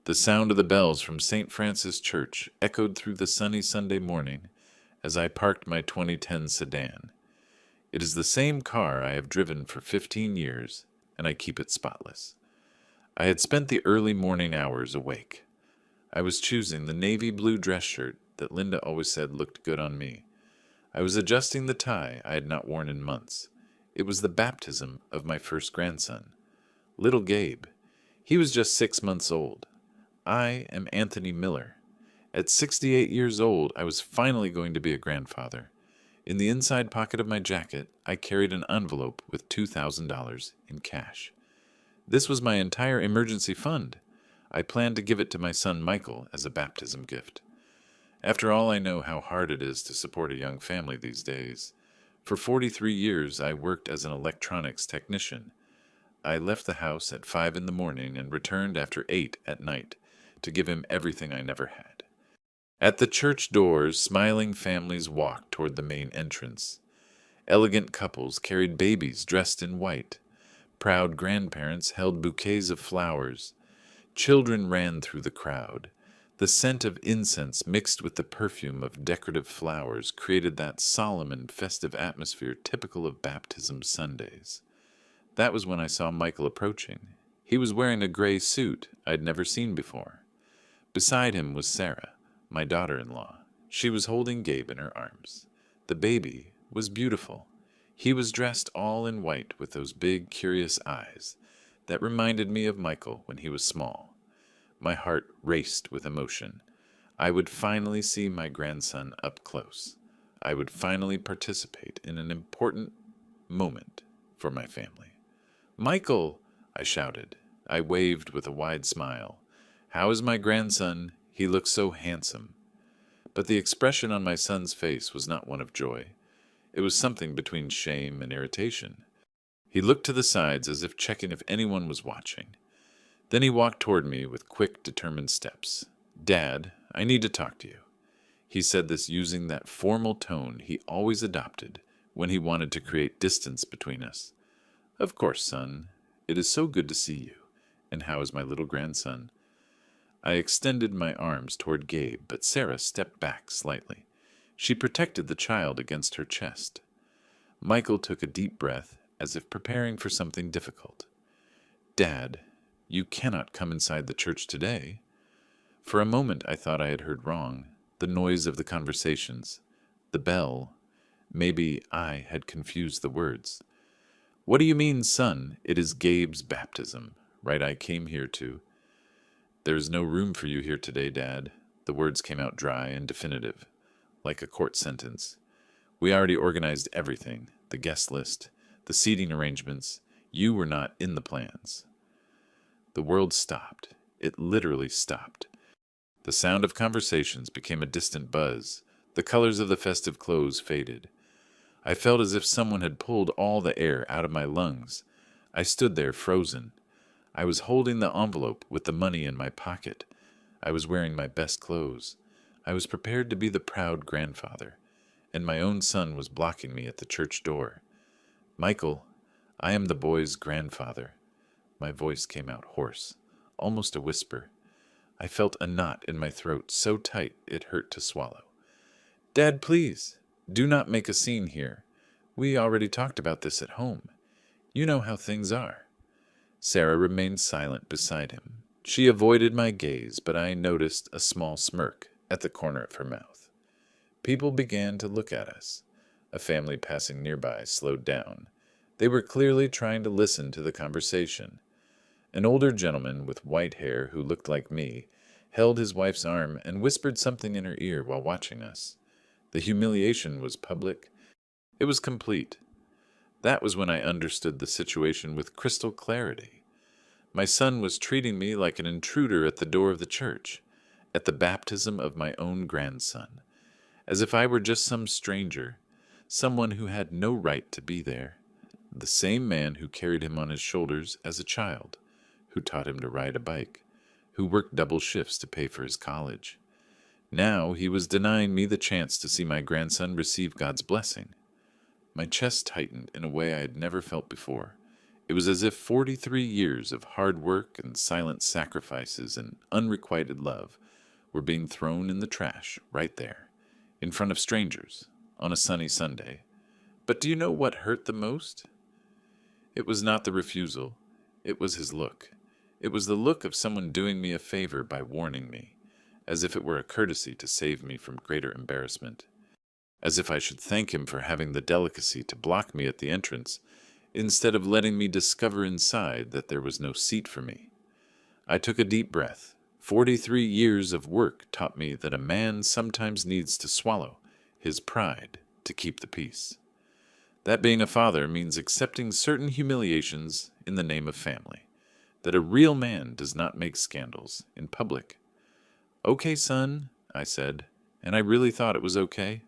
The sound of the bells from St. Francis Church echoed through the sunny Sunday morning as I parked my 2010 sedan. It is the same car I have driven for 15 years, and I keep it spotless. I had spent the early morning hours awake. I was choosing the navy blue dress shirt that Linda always said looked good on me. I was adjusting the tie I had not worn in months. It was the baptism of my first grandson, little Gabe. He was just 6 months old. I am Anthony Miller. At 68 years old, I was finally going to be a grandfather. In the inside pocket of my jacket, I carried an envelope with $2,000 in cash. This was my entire emergency fund. I planned to give it to my son Michael as a baptism gift. After all, I know how hard it is to support a young family these days. For 43 years, I worked as an electronics technician. I left the house at 5 in the morning and returned after 8 at night to give him everything I never had. At the church doors, smiling families walked toward the main entrance. Elegant couples carried babies dressed in white. Proud grandparents held bouquets of flowers. Children ran through the crowd. The scent of incense mixed with the perfume of decorative flowers created that solemn and festive atmosphere typical of baptism Sundays. That was when I saw Michael approaching. He was wearing a gray suit I'd never seen before. Beside him was Sarah, my daughter-in-law. She was holding Gabe in her arms. The baby was beautiful. He was dressed all in white with those big, curious eyes that reminded me of Michael when he was small. My heart raced with emotion. I would finally see my grandson up close. I would finally participate in an important moment for my family. "Michael!" I shouted. I waved with a wide smile. "How is my grandson? He looks so handsome." But the expression on my son's face was not one of joy. It was something between shame and irritation. He looked to the sides as if checking if anyone was watching. Then he walked toward me with quick, determined steps. "Dad, I need to talk to you." He said this using that formal tone he always adopted when he wanted to create distance between us. "Of course, son. It is so good to see you. And how is my little grandson?" I extended my arms toward Gabe, but Sarah stepped back slightly. She protected the child against her chest. Michael took a deep breath, as if preparing for something difficult. "Dad, you cannot come inside the church today." For a moment I thought I had heard wrong. The noise of the conversations, the bell. Maybe I had confused the words. "What do you mean, son? It is Gabe's baptism, right? I came here to—" "There is no room for you here today, Dad." The words came out dry and definitive, like a court sentence. "We already organized everything, the guest list, the seating arrangements. You were not in the plans." The world stopped. It literally stopped. The sound of conversations became a distant buzz. The colors of the festive clothes faded. I felt as if someone had pulled all the air out of my lungs. I stood there frozen. I was holding the envelope with the money in my pocket. I was wearing my best clothes. I was prepared to be the proud grandfather, and my own son was blocking me at the church door. "Michael, I am the boy's grandfather." My voice came out hoarse, almost a whisper. I felt a knot in my throat so tight it hurt to swallow. "Dad, please, do not make a scene here. We already talked about this at home. You know how things are." Sarah remained silent beside him. She avoided my gaze, but I noticed a small smirk at the corner of her mouth. People began to look at us. A family passing nearby slowed down. They were clearly trying to listen to the conversation. An older gentleman with white hair who looked like me held his wife's arm and whispered something in her ear while watching us. The humiliation was public. It was complete. That was when I understood the situation with crystal clarity. My son was treating me like an intruder at the door of the church, at the baptism of my own grandson, as if I were just some stranger, someone who had no right to be there. The same man who carried him on his shoulders as a child, who taught him to ride a bike, who worked double shifts to pay for his college. Now he was denying me the chance to see my grandson receive God's blessing. My chest tightened in a way I had never felt before. It was as if 43 years of hard work and silent sacrifices and unrequited love were being thrown in the trash right there, in front of strangers, on a sunny Sunday. But do you know what hurt the most? It was not the refusal. It was his look. It was the look of someone doing me a favor by warning me, as if it were a courtesy to save me from greater embarrassment, as if I should thank him for having the delicacy to block me at the entrance, instead of letting me discover inside that there was no seat for me. I took a deep breath. 43 years of work taught me that a man sometimes needs to swallow his pride to keep the peace. That being a father means accepting certain humiliations in the name of family, that a real man does not make scandals in public. "Okay, son," I said, and I really thought it was okay.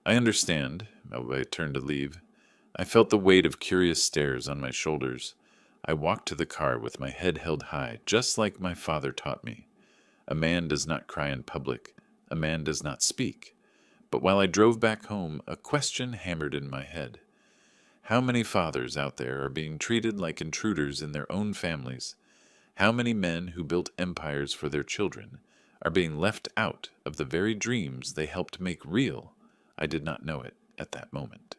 "I understand," I turned to leave. I felt the weight of curious stares on my shoulders. I walked to the car with my head held high, just like my father taught me. A man does not cry in public. A man does not speak. But while I drove back home, a question hammered in my head. How many fathers out there are being treated like intruders in their own families? How many men who built empires for their children are being left out of the very dreams they helped make real? I did not know it at that moment.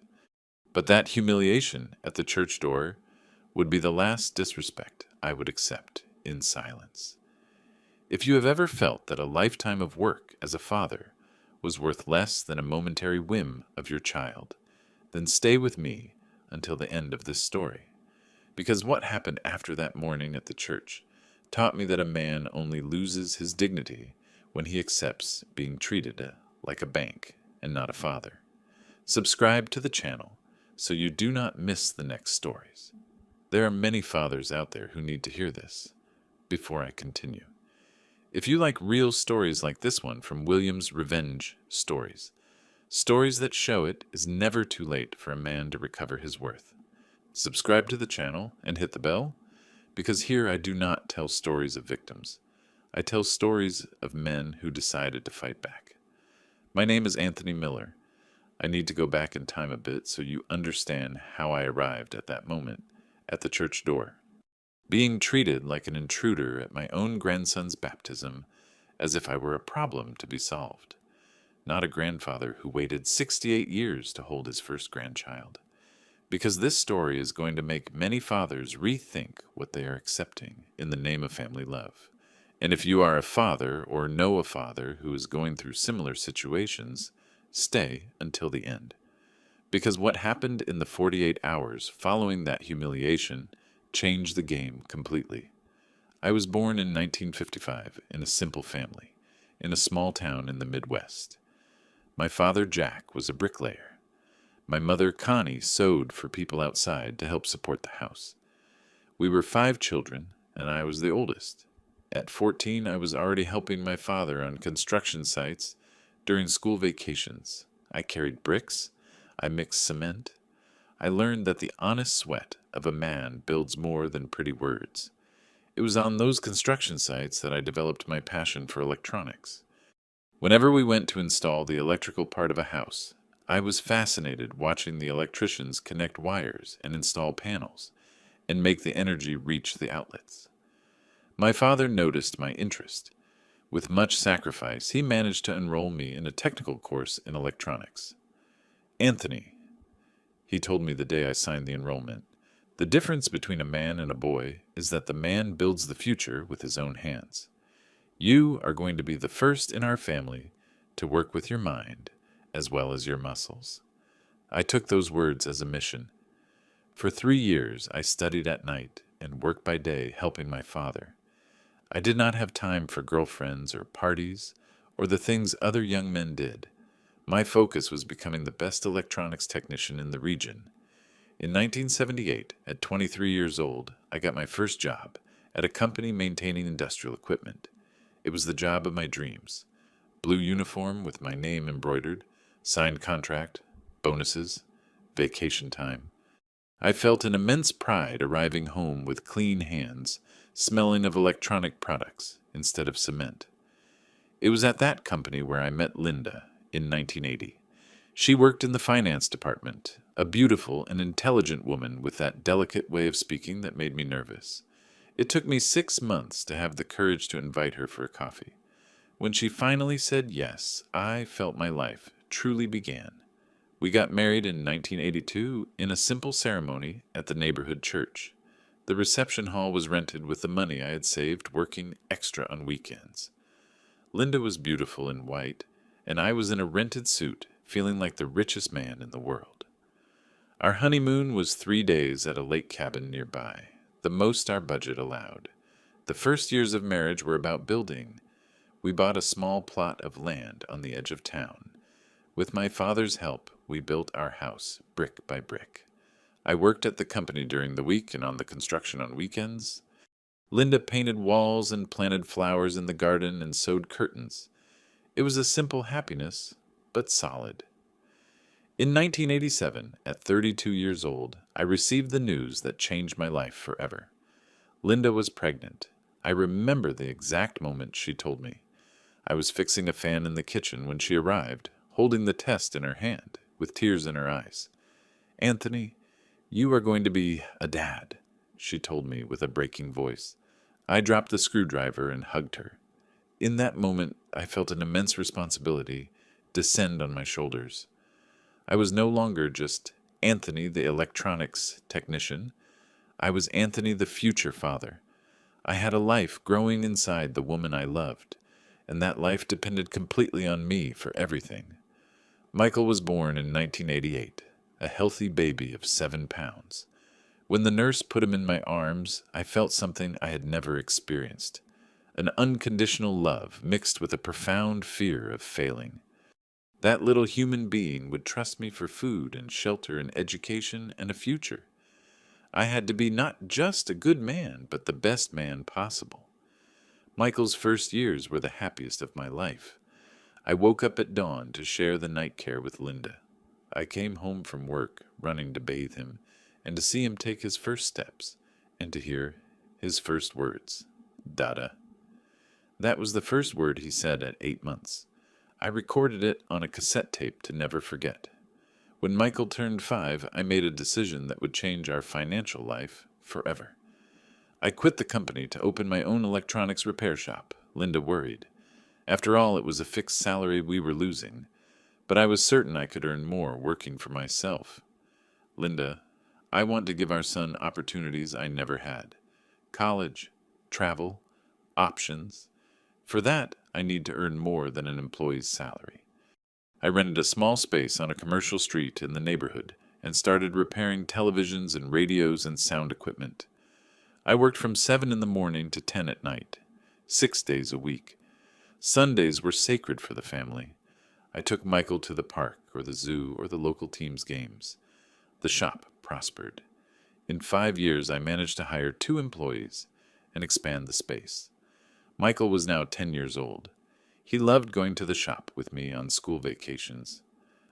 But that humiliation at the church door would be the last disrespect I would accept in silence. If you have ever felt that a lifetime of work as a father was worth less than a momentary whim of your child, then stay with me until the end of this story. Because what happened after that morning at the church taught me that a man only loses his dignity when he accepts being treated like a bank and not a father. Subscribe to the channel so you do not miss the next stories. There are many fathers out there who need to hear this before I continue. If you like real stories like this one from Williams Revenge Stories, stories that show it is never too late for a man to recover his worth, subscribe to the channel and hit the bell, because here I do not tell stories of victims. I tell stories of men who decided to fight back. My name is Anthony Miller. I need to go back in time a bit so you understand how I arrived at that moment at the church door, being treated like an intruder at my own grandson's baptism, as if I were a problem to be solved, not a grandfather who waited 68 years to hold his first grandchild. Because this story is going to make many fathers rethink what they are accepting in the name of family love. And if you are a father or know a father who is going through similar situations, stay until the end. Because what happened in the 48 hours following that humiliation changed the game completely. I was born in 1955 in a simple family, in a small town in the Midwest. My father, Jack, was a bricklayer. My mother, Connie, sewed for people outside to help support the house. We were 5 children, and I was the oldest. At 14, I was already helping my father on construction sites during school vacations. I carried bricks. I mixed cement. I learned that the honest sweat of a man builds more than pretty words. It was on those construction sites that I developed my passion for electronics. Whenever we went to install the electrical part of a house, I was fascinated watching the electricians connect wires and install panels and make the energy reach the outlets. My father noticed my interest. With much sacrifice, he managed to enroll me in a technical course in electronics. "Anthony," he told me the day I signed the enrollment, "the difference between a man and a boy is that the man builds the future with his own hands. You are going to be the first in our family to work with your mind as well as your muscles." I took those words as a mission. For 3 years, I studied at night and worked by day helping my father. I did not have time for girlfriends or parties or the things other young men did. My focus was becoming the best electronics technician in the region. In 1978, at 23 years old, I got my first job at a company maintaining industrial equipment. It was the job of my dreams. Blue uniform with my name embroidered, signed contract, bonuses, vacation time. I felt an immense pride arriving home with clean hands, smelling of electronic products instead of cement. It was at that company where I met Linda in 1980. She worked in the finance department a beautiful and intelligent woman with that delicate way of speaking that made me nervous. It took me 6 months to have the courage to invite her for a coffee. When she finally said yes, I felt my life truly began. We got married in 1982 in a simple ceremony at the neighborhood church. The reception hall was rented with the money I had saved working extra on weekends. Linda was beautiful in white, and I was in a rented suit, feeling like the richest man in the world. Our honeymoon was 3 days at a lake cabin nearby, the most our budget allowed. The first years of marriage were about building. We bought a small plot of land on the edge of town. With my father's help, we built our house brick by brick. I worked at the company during the week and on the construction on weekends. Linda painted walls and planted flowers in the garden and sewed curtains. It was a simple happiness, but solid. In 1987, at 32 years old, I received the news that changed my life forever. Linda was pregnant. I remember the exact moment she told me. I was fixing a fan in the kitchen when she arrived, holding the test in her hand, with tears in her eyes. "Anthony, you are going to be a dad," she told me with a breaking voice. I dropped the screwdriver and hugged her. In that moment, I felt an immense responsibility descend on my shoulders. I was no longer just Anthony, the electronics technician. I was Anthony, the future father. I had a life growing inside the woman I loved, and that life depended completely on me for everything. Michael was born in 1988, a healthy baby of 7 pounds. When the nurse put him in my arms, I felt something I had never experienced, an unconditional love mixed with a profound fear of failing. That little human being would trust me for food and shelter and education and a future. I had to be not just a good man, but the best man possible. Michael's first years were the happiest of my life. I woke up at dawn to share the night care with Linda. I came home from work, running to bathe him, and to see him take his first steps, and to hear his first words, "Dada." That was the first word he said at 8 months. I recorded it on a cassette tape to never forget. When Michael turned 5, I made a decision that would change our financial life forever. I quit the company to open my own electronics repair shop. Linda worried. After all, it was a fixed salary we were losing, but I was certain I could earn more working for myself. "Linda, I want to give our son opportunities I never had. College, travel, options. For that, I need to earn more than an employee's salary." I rented a small space on a commercial street in the neighborhood and started repairing televisions and radios and sound equipment. I worked from 7 in the morning to 10 at night, 6 days a week. Sundays were sacred for the family. I took Michael to the park or the zoo or the local team's games. The shop prospered. In 5 years, I managed to hire 2 employees and expand the space. Michael was now 10 years old. He loved going to the shop with me on school vacations.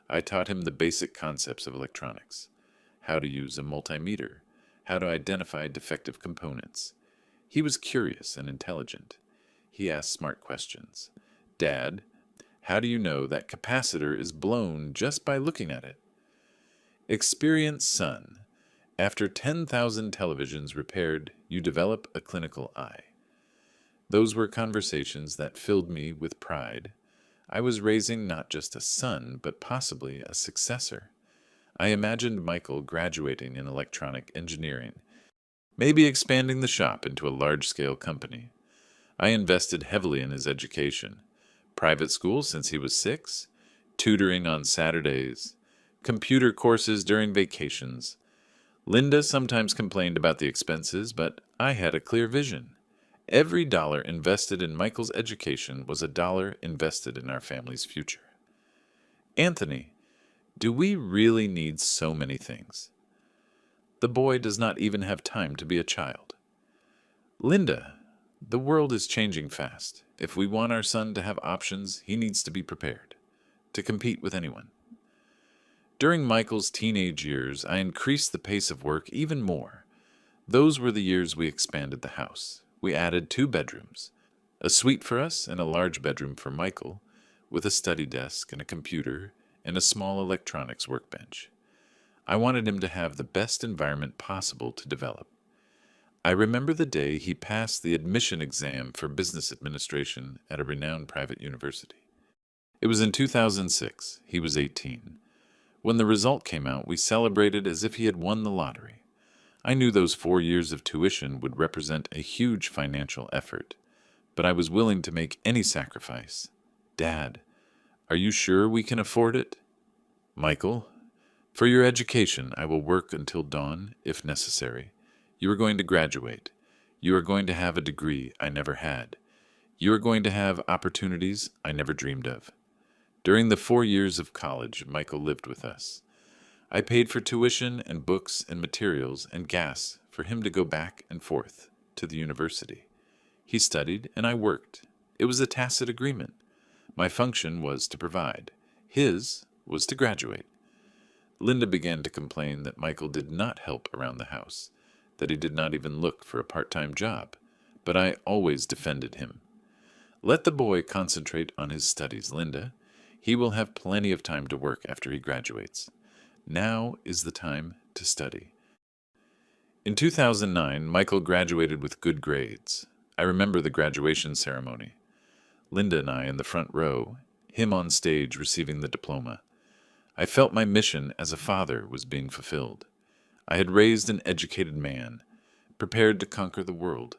I taught him the basic concepts of electronics, how to use a multimeter, how to identify defective components. He was curious and intelligent. He asked smart questions. "Dad, how do you know that capacitor is blown just by looking at it?" Experienced son. After 10,000 televisions repaired, you develop a clinical eye. Those were conversations that filled me with pride. I was raising not just a son, but possibly a successor. I imagined Michael graduating in electronic engineering, maybe expanding the shop into a large-scale company. I invested heavily in his education. Private school since he was 6, tutoring on Saturdays, computer courses during vacations. Linda sometimes complained about the expenses, but I had a clear vision. Every dollar invested in Michael's education was a dollar invested in our family's future. "Anthony, do we really need so many things? The boy does not even have time to be a child." "Linda, the world is changing fast. If we want our son to have options, he needs to be prepared to compete with anyone." During Michael's teenage years, I increased the pace of work even more. Those were the years we expanded the house. We added 2 bedrooms, a suite for us and a large bedroom for Michael, with a study desk and a computer and a small electronics workbench. I wanted him to have the best environment possible to develop. I remember the day he passed the admission exam for business administration at a renowned private university. It was in 2006. He was 18. When the result came out, we celebrated as if he had won the lottery. I knew those 4 years of tuition would represent a huge financial effort, but I was willing to make any sacrifice. Dad, are you sure we can afford it? Michael, for your education, I will work until dawn, if necessary. You are going to graduate. You are going to have a degree I never had. You are going to have opportunities I never dreamed of. During the 4 years of college, Michael lived with us. I paid for tuition and books and materials and gas for him to go back and forth to the university. He studied and I worked. It was a tacit agreement. My function was to provide. His was to graduate. Linda began to complain that Michael did not help around the house, that he did not even look for a part-time job, but I always defended him. Let the boy concentrate on his studies, Linda. He will have plenty of time to work after he graduates. Now is the time to study. In 2009, Michael graduated with good grades. I remember the graduation ceremony. Linda and I in the front row, him on stage receiving the diploma. I felt my mission as a father was being fulfilled. I had raised an educated man, prepared to conquer the world.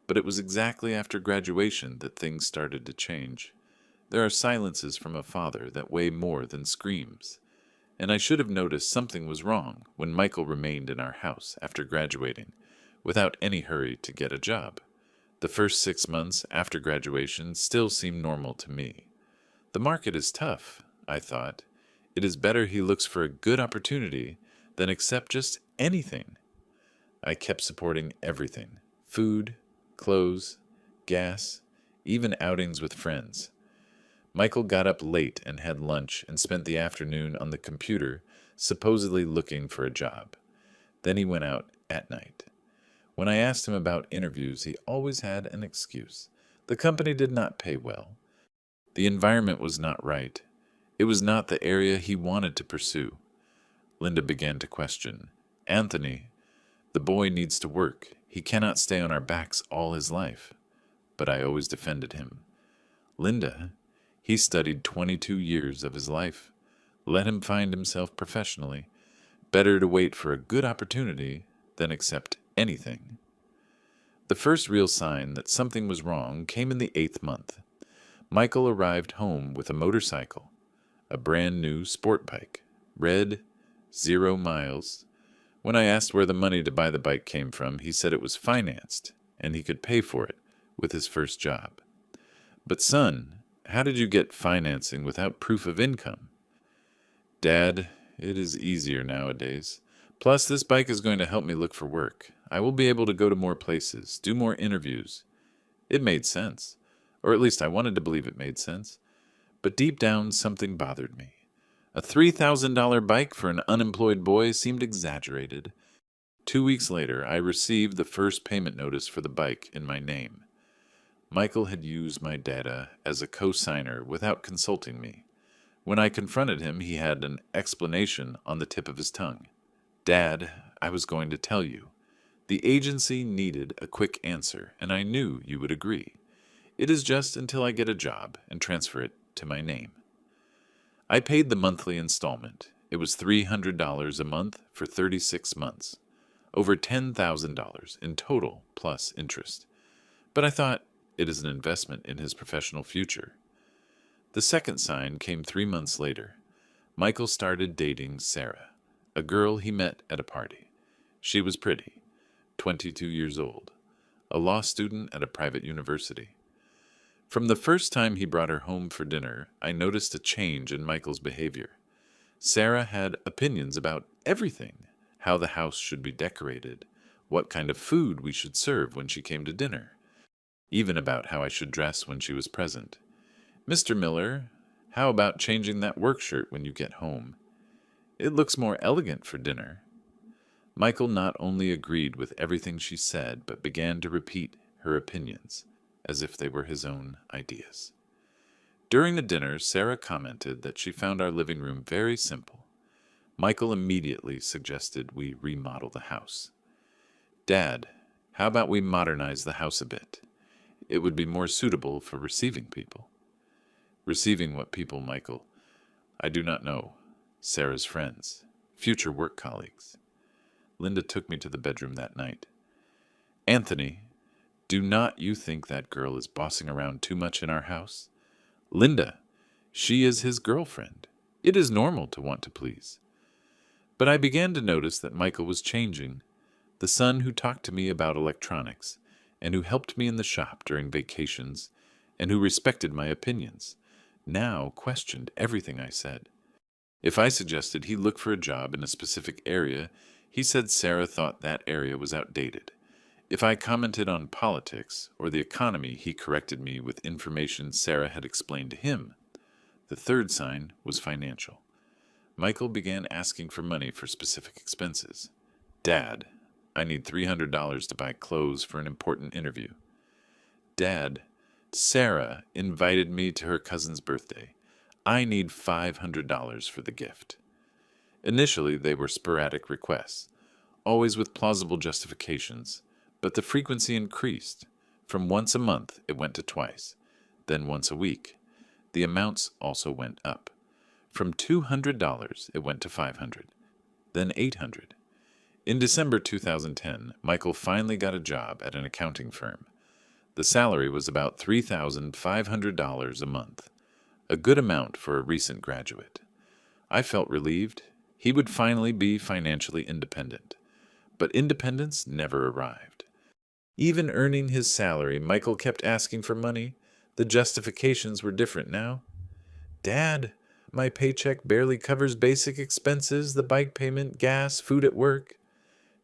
But it was exactly after graduation that things started to change. There are silences from a father that weigh more than screams. And I should have noticed something was wrong when Michael remained in our house after graduating, without any hurry to get a job. The first 6 months after graduation still seemed normal to me. The market is tough, I thought. It is better he looks for a good opportunity than accept just anything. I kept supporting everything: food, clothes, gas, even outings with friends. Michael got up late and had lunch and spent the afternoon on the computer, supposedly looking for a job. Then he went out at night. When I asked him about interviews, he always had an excuse. The company did not pay well. The environment was not right. It was not the area he wanted to pursue. Linda began to question. Anthony, the boy needs to work. He cannot stay on our backs all his life. But I always defended him. Linda, he studied 22 years of his life. Let him find himself professionally. Better to wait for a good opportunity than accept anything. The first real sign that something was wrong came in the 8th month. Michael arrived home with a motorcycle, a brand new sport bike, red, 0 miles. When I asked where the money to buy the bike came from, he said it was financed and he could pay for it with his first job. But son, how did you get financing without proof of income? Dad, it is easier nowadays. Plus, this bike is going to help me look for work. I will be able to go to more places, do more interviews. It made sense, or at least I wanted to believe it made sense. But deep down, something bothered me. A $3,000 bike for an unemployed boy seemed exaggerated. 2 weeks later, I received the first payment notice for the bike in my name. Michael had used my data as a co-signer without consulting me. When I confronted him, he had an explanation on the tip of his tongue. Dad, I was going to tell you. The agency needed a quick answer, and I knew you would agree. It is just until I get a job and transfer it to my name. I paid the monthly installment. It was $300 a month for 36 months. Over $10,000 in total plus interest. But I thought it is an investment in his professional future. The second sign came 3 months later. Michael started dating Sarah, a girl he met at a party. She was pretty, 22 years old, a law student at a private university. From the first time he brought her home for dinner, I noticed a change in Michael's behavior. Sarah had opinions about everything: how the house should be decorated, what kind of food we should serve when she came to dinner, even about how I should dress when she was present. Mr. Miller, how about changing that work shirt when you get home? It looks more elegant for dinner. Michael not only agreed with everything she said, but began to repeat her opinions, as if they were his own ideas. During the dinner, Sarah commented that she found our living room very simple. Michael immediately suggested we remodel the house. Dad, how about we modernize the house a bit? It would be more suitable for receiving people. Receiving what people, Michael? I do not know. Sarah's friends, future work colleagues. Linda took me to the bedroom that night. Anthony, do not you think that girl is bossing around too much in our house? Linda, she is his girlfriend. It is normal to want to please. But I began to notice that Michael was changing. The son who talked to me about electronics, and who helped me in the shop during vacations, and who respected my opinions, now questioned everything I said. If I suggested he look for a job in a specific area, he said Sarah thought that area was outdated. If I commented on politics or the economy, he corrected me with information Sarah had explained to him. The third sign was financial. Michael began asking for money for specific expenses. Dad, I need $300 to buy clothes for an important interview. Dad, Sarah invited me to her cousin's birthday. I need $500 for the gift. Initially, they were sporadic requests, always with plausible justifications, but the frequency increased. From once a month, it went to twice, then once a week. The amounts also went up. From $200, it went to $500, then $800. In December 2010, Michael finally got a job at an accounting firm. The salary was about $3,500 a month, a good amount for a recent graduate. I felt relieved. He would finally be financially independent. But independence never arrived. Even earning his salary, Michael kept asking for money. The justifications were different now. Dad, my paycheck barely covers basic expenses, the bike payment, gas, food at work.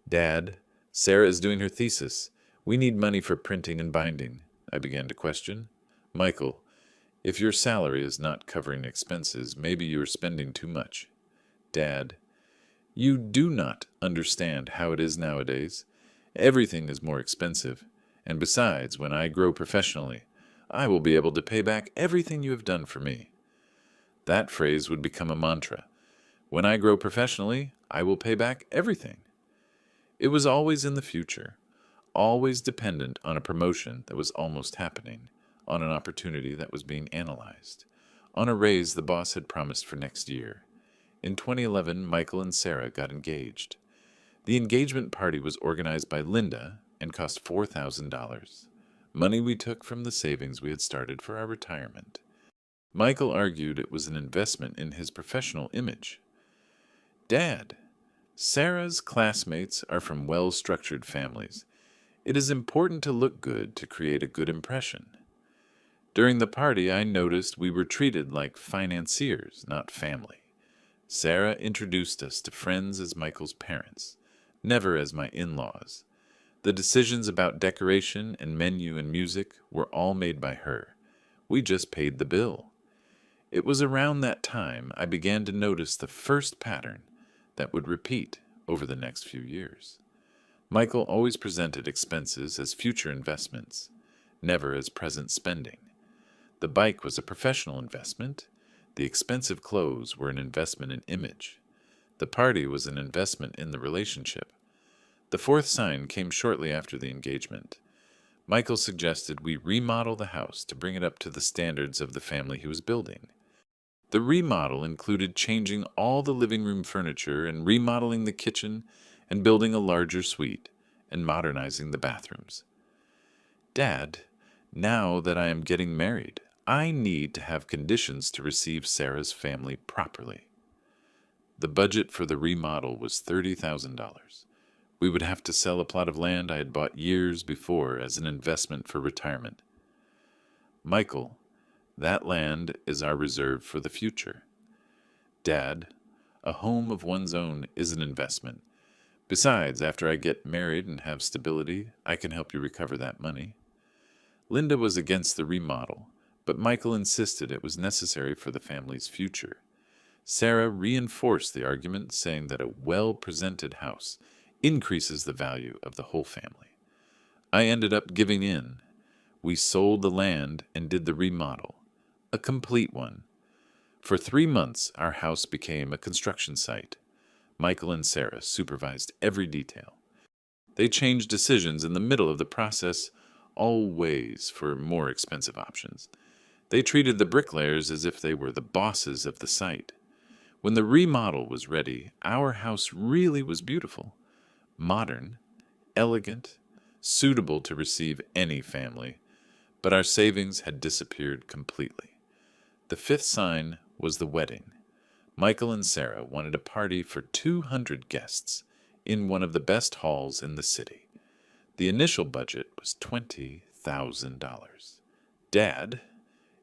Dad, Sarah is doing her thesis. We need money for printing and binding. I began to question. Michael, if your salary is not covering expenses, maybe you are spending too much. Dad, you do not understand how it is nowadays. Everything is more expensive. And besides, when I grow professionally, I will be able to pay back everything you have done for me. That phrase would become a mantra. When I grow professionally, I will pay back everything. It was always in the future, always dependent on a promotion that was almost happening, on an opportunity that was being analyzed, on a raise the boss had promised for next year. In 2011, Michael and Sarah got engaged. The engagement party was organized by Linda and cost $4,000, money we took from the savings we had started for our retirement. Michael argued it was an investment in his professional image. Dad, Sarah's classmates are from well-structured families. It is important to look good to create a good impression. During the party, I noticed we were treated like financiers, not family. Sarah introduced us to friends as Michael's parents, never as my in-laws. The decisions about decoration and menu and music were all made by her. We just paid the bill. It was around that time I began to notice the first pattern that would repeat over the next few years. Michael always presented expenses as future investments, never as present spending. The bike was a professional investment. The expensive clothes were an investment in image. The party was an investment in the relationship. The fourth sign came shortly after the engagement. Michael suggested we remodel the house to bring it up to the standards of the family he was building. The remodel included changing all the living room furniture and remodeling the kitchen and building a larger suite and modernizing the bathrooms. Dad, now that I am getting married, I need to have conditions to receive Sarah's family properly. The budget for the remodel was $30,000. We would have to sell a plot of land I had bought years before as an investment for retirement. Michael, that land is our reserve for the future. Dad, a home of one's own is an investment. Besides, after I get married and have stability, I can help you recover that money. Linda was against the remodel, but Michael insisted it was necessary for the family's future. Sarah reinforced the argument, saying that a well-presented house increases the value of the whole family. I ended up giving in. We sold the land and did the remodel, a complete one. For 3 months, our house became a construction site. Michael and Sarah supervised every detail. They changed decisions in the middle of the process, always for more expensive options. They treated the bricklayers as if they were the bosses of the site. When the remodel was ready, our house really was beautiful. Modern, elegant, suitable to receive any family, but our savings had disappeared completely. The fifth sign was the wedding. Michael and Sarah wanted a party for 200 guests in one of the best halls in the city. The initial budget was $20,000. Dad,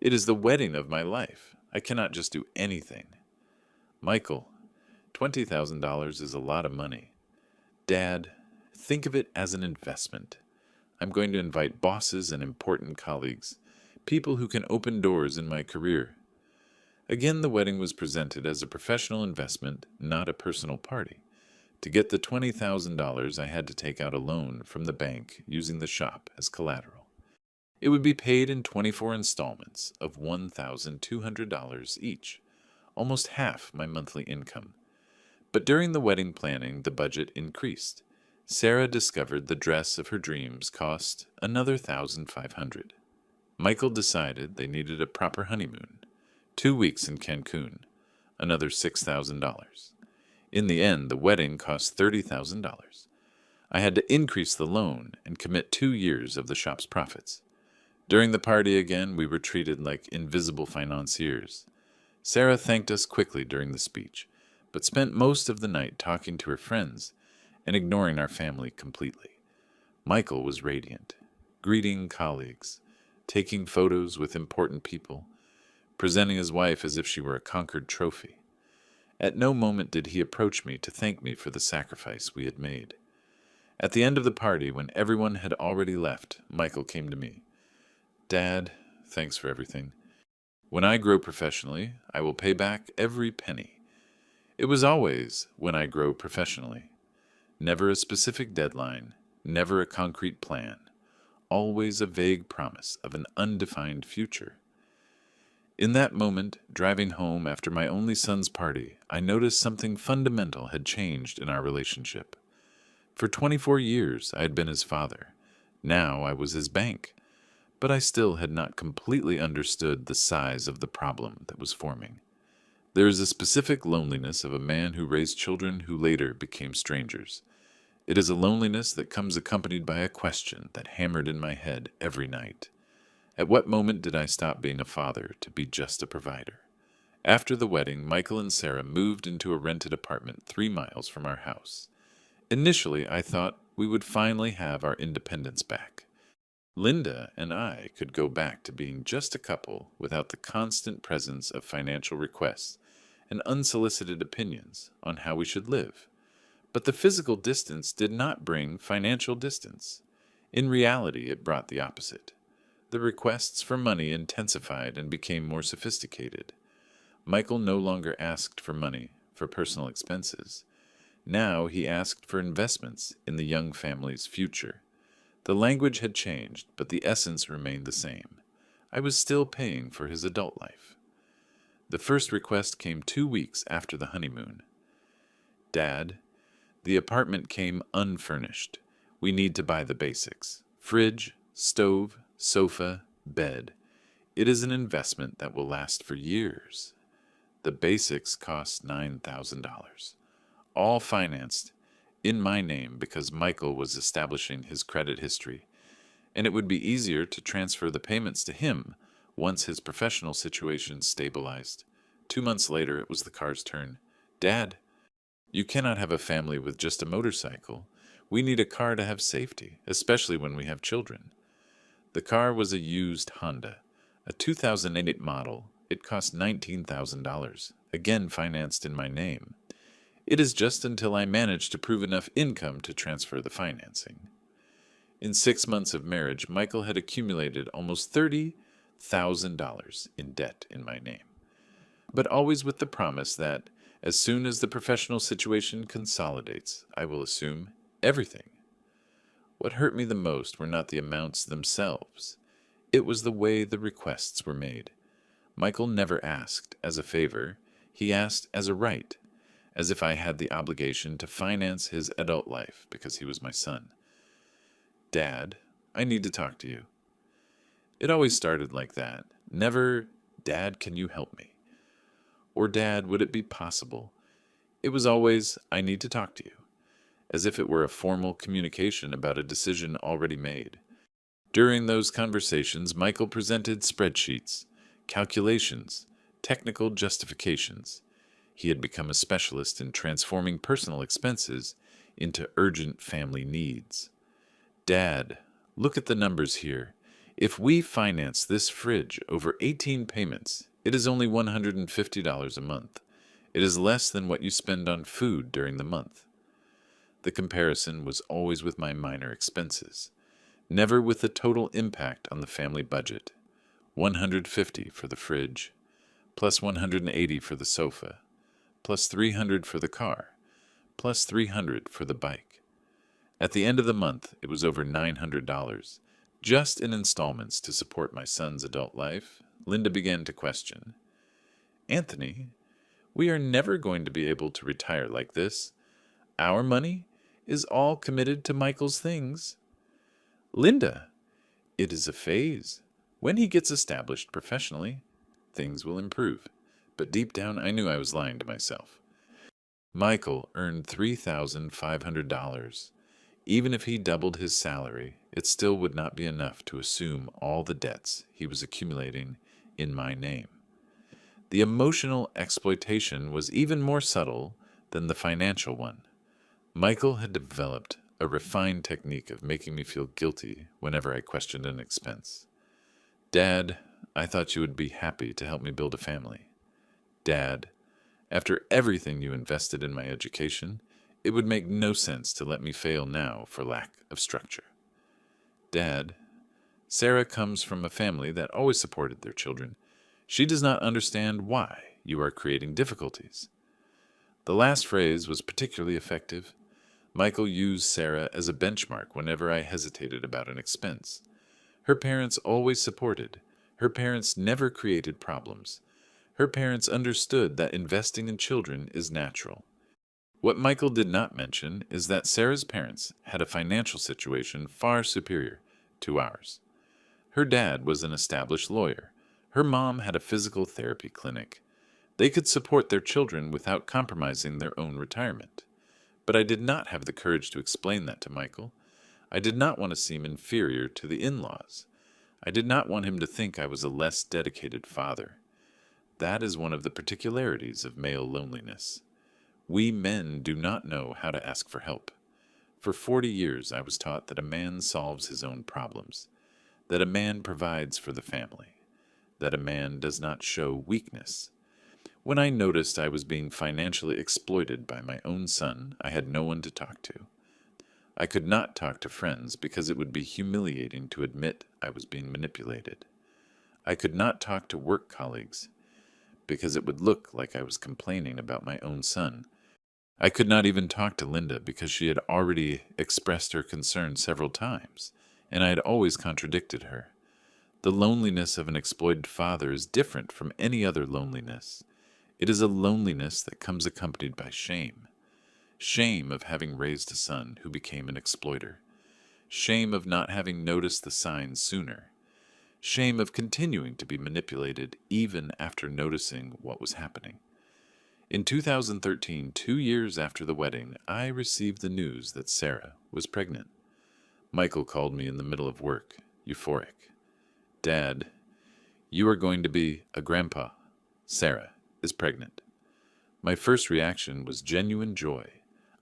it is the wedding of my life. I cannot just do anything. Michael, $20,000 is a lot of money. Dad, think of it as an investment. I'm going to invite bosses and important colleagues, people who can open doors in my career. Again, the wedding was presented as a professional investment, not a personal party. To get the $20,000, I had to take out a loan from the bank using the shop as collateral. It would be paid in 24 installments of $1,200 each, almost half my monthly income. But during the wedding planning, the budget increased. Sarah discovered the dress of her dreams cost another $1,500. Michael decided they needed a proper honeymoon. 2 weeks in Cancun, another $6,000. In the end, the wedding cost $30,000. I had to increase the loan and commit 2 years of the shop's profits. During the party again, we were treated like invisible financiers. Sarah thanked us quickly during the speech, but spent most of the night talking to her friends and ignoring our family completely. Michael was radiant, greeting colleagues, taking photos with important people, presenting his wife as if she were a conquered trophy. At no moment did he approach me to thank me for the sacrifice we had made. At the end of the party, when everyone had already left, Michael came to me. Dad, thanks for everything. When I grow professionally, I will pay back every penny. It was always when I grow professionally. Never a specific deadline, never a concrete plan, always a vague promise of an undefined future. In that moment, driving home after my only son's party, I noticed something fundamental had changed in our relationship. For 24 years, I had been his father. Now I was his bank. But I still had not completely understood the size of the problem that was forming. There is a specific loneliness of a man who raised children who later became strangers. It is a loneliness that comes accompanied by a question that hammered in my head every night. At what moment did I stop being a father to be just a provider? After the wedding, Michael and Sarah moved into a rented apartment 3 miles from our house. Initially, I thought we would finally have our independence back. Linda and I could go back to being just a couple without the constant presence of financial requests and unsolicited opinions on how we should live. But the physical distance did not bring financial distance. In reality, it brought the opposite. The requests for money intensified and became more sophisticated. Michael no longer asked for money for personal expenses. Now he asked for investments in the young family's future. The language had changed, but the essence remained the same. I was still paying for his adult life. The first request came 2 weeks after the honeymoon. Dad, the apartment came unfurnished. We need to buy the basics. Fridge, stove, sofa, bed. It is an investment that will last for years. The basics cost $9,000. All financed in my name because Michael was establishing his credit history, and it would be easier to transfer the payments to him once his professional situation stabilized. 2 months later, it was the car's turn. Dad, you cannot have a family with just a motorcycle. We need a car to have safety, especially when we have children. The car was a used Honda, a 2008 model. It cost $19,000, again financed in my name. It is just until I managed to prove enough income to transfer the financing. In 6 months of marriage, Michael had accumulated almost $30,000 in debt in my name, but always with the promise that as soon as the professional situation consolidates, I will assume everything. What hurt me the most were not the amounts themselves. It was the way the requests were made. Michael never asked as a favor. He asked as a right, as if I had the obligation to finance his adult life because he was my son. Dad, I need to talk to you. It always started like that. Never, Dad, can you help me? Or Dad, would it be possible? It was always, I need to talk to you, as if it were a formal communication about a decision already made. During those conversations, Michael presented spreadsheets, calculations, technical justifications. He had become a specialist in transforming personal expenses into urgent family needs. Dad, look at the numbers here. If we finance this fridge over 18 payments, it is only $150 a month. It is less than what you spend on food during the month. The comparison was always with my minor expenses, never with the total impact on the family budget. $150 for the fridge, plus $180 for the sofa, plus $300 for the car, plus $300 for the bike. At the end of the month, it was over $900, just in installments to support my son's adult life. Linda began to question. Anthony, we are never going to be able to retire like this. Our money is all committed to Michael's things. Linda, it is a phase. When he gets established professionally, things will improve. But deep down, I knew I was lying to myself. Michael earned $3,500. Even if he doubled his salary, it still would not be enough to assume all the debts he was accumulating in my name. The emotional exploitation was even more subtle than the financial one. Michael had developed a refined technique of making me feel guilty whenever I questioned an expense. Dad, I thought you would be happy to help me build a family. Dad, after everything you invested in my education, it would make no sense to let me fail now for lack of structure. Dad, Sarah comes from a family that always supported their children. She does not understand why you are creating difficulties. The last phrase was particularly effective. Michael used Sarah as a benchmark whenever I hesitated about an expense. Her parents always supported. Her parents never created problems. Her parents understood that investing in children is natural. What Michael did not mention is that Sarah's parents had a financial situation far superior to ours. Her dad was an established lawyer. Her mom had a physical therapy clinic. They could support their children without compromising their own retirement. But I did not have the courage to explain that to Michael. I did not want to seem inferior to the in-laws. I did not want him to think I was a less dedicated father. That is one of the particularities of male loneliness. We men do not know how to ask for help. For 40 years I was taught that a man solves his own problems, that a man provides for the family, that a man does not show weakness. When I noticed I was being financially exploited by my own son, I had no one to talk to. I could not talk to friends because it would be humiliating to admit I was being manipulated. I could not talk to work colleagues because it would look like I was complaining about my own son. I could not even talk to Linda because she had already expressed her concern several times, and I had always contradicted her. The loneliness of an exploited father is different from any other loneliness. It is a loneliness that comes accompanied by shame. Shame of having raised a son who became an exploiter. Shame of not having noticed the signs sooner. Shame of continuing to be manipulated even after noticing what was happening. In 2013, 2 years after the wedding, I received the news that Sarah was pregnant. Michael called me in the middle of work, euphoric. Dad, you are going to be a grandpa. Sarah is pregnant. My first reaction was genuine joy.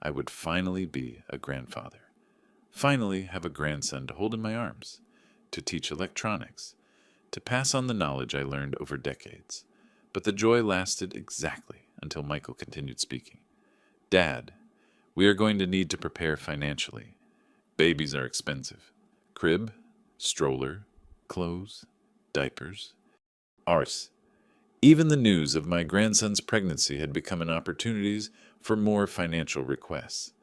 I would finally be a grandfather. Finally have a grandson to hold in my arms, to teach electronics, to pass on the knowledge I learned over decades. But the joy lasted exactly until Michael continued speaking. Dad, we are going to need to prepare financially. Babies are expensive. Crib, stroller, clothes, diapers. Arse. Even the news of my grandson's pregnancy had become an opportunity for more financial requests.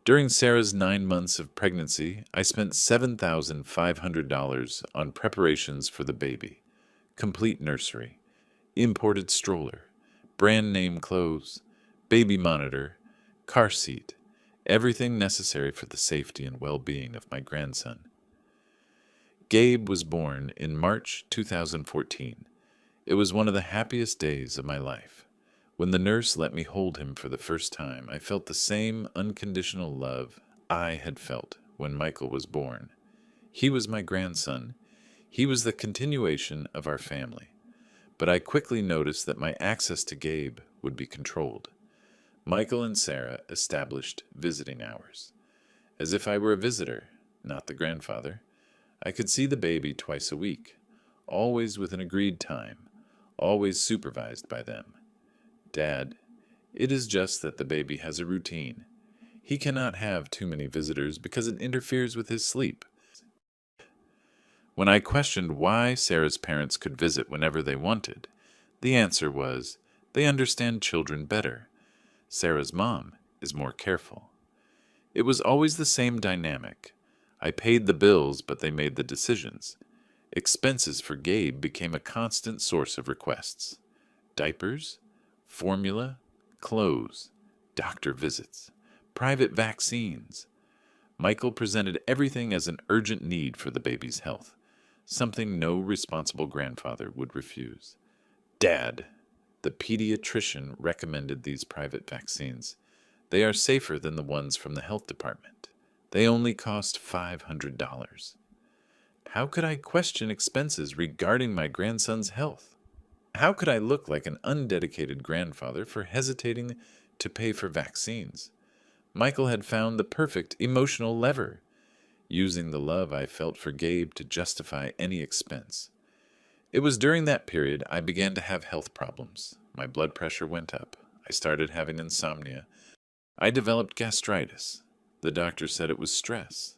During Sarah's 9 months of pregnancy, I spent $7,500 on preparations for the baby, complete nursery, imported stroller, brand name clothes, baby monitor, car seat, everything necessary for the safety and well-being of my grandson. Gabe was born in March 2014. It was one of the happiest days of my life. When the nurse let me hold him for the first time, I felt the same unconditional love I had felt when Michael was born. He was my grandson. He was the continuation of our family. But I quickly noticed that my access to Gabe would be controlled. Michael and Sarah established visiting hours. As if I were a visitor, not the grandfather. I could see the baby twice a week, always with an agreed time, always supervised by them. Dad, it is just that the baby has a routine. He cannot have too many visitors because it interferes with his sleep. When I questioned why Sarah's parents could visit whenever they wanted, the answer was, they understand children better. Sarah's mom is more careful. It was always the same dynamic. I paid the bills, but they made the decisions. Expenses for Gabe became a constant source of requests. Diapers, formula, clothes, doctor visits, private vaccines. Michael presented everything as an urgent need for the baby's health, something no responsible grandfather would refuse. Dad, the pediatrician, recommended these private vaccines. They are safer than the ones from the health department. They only cost $500. How could I question expenses regarding my grandson's health? How could I look like an undedicated grandfather for hesitating to pay for vaccines? Michael had found the perfect emotional lever, using the love I felt for Gabe to justify any expense. It was during that period I began to have health problems. My blood pressure went up. I started having insomnia. I developed gastritis. The doctor said it was stress,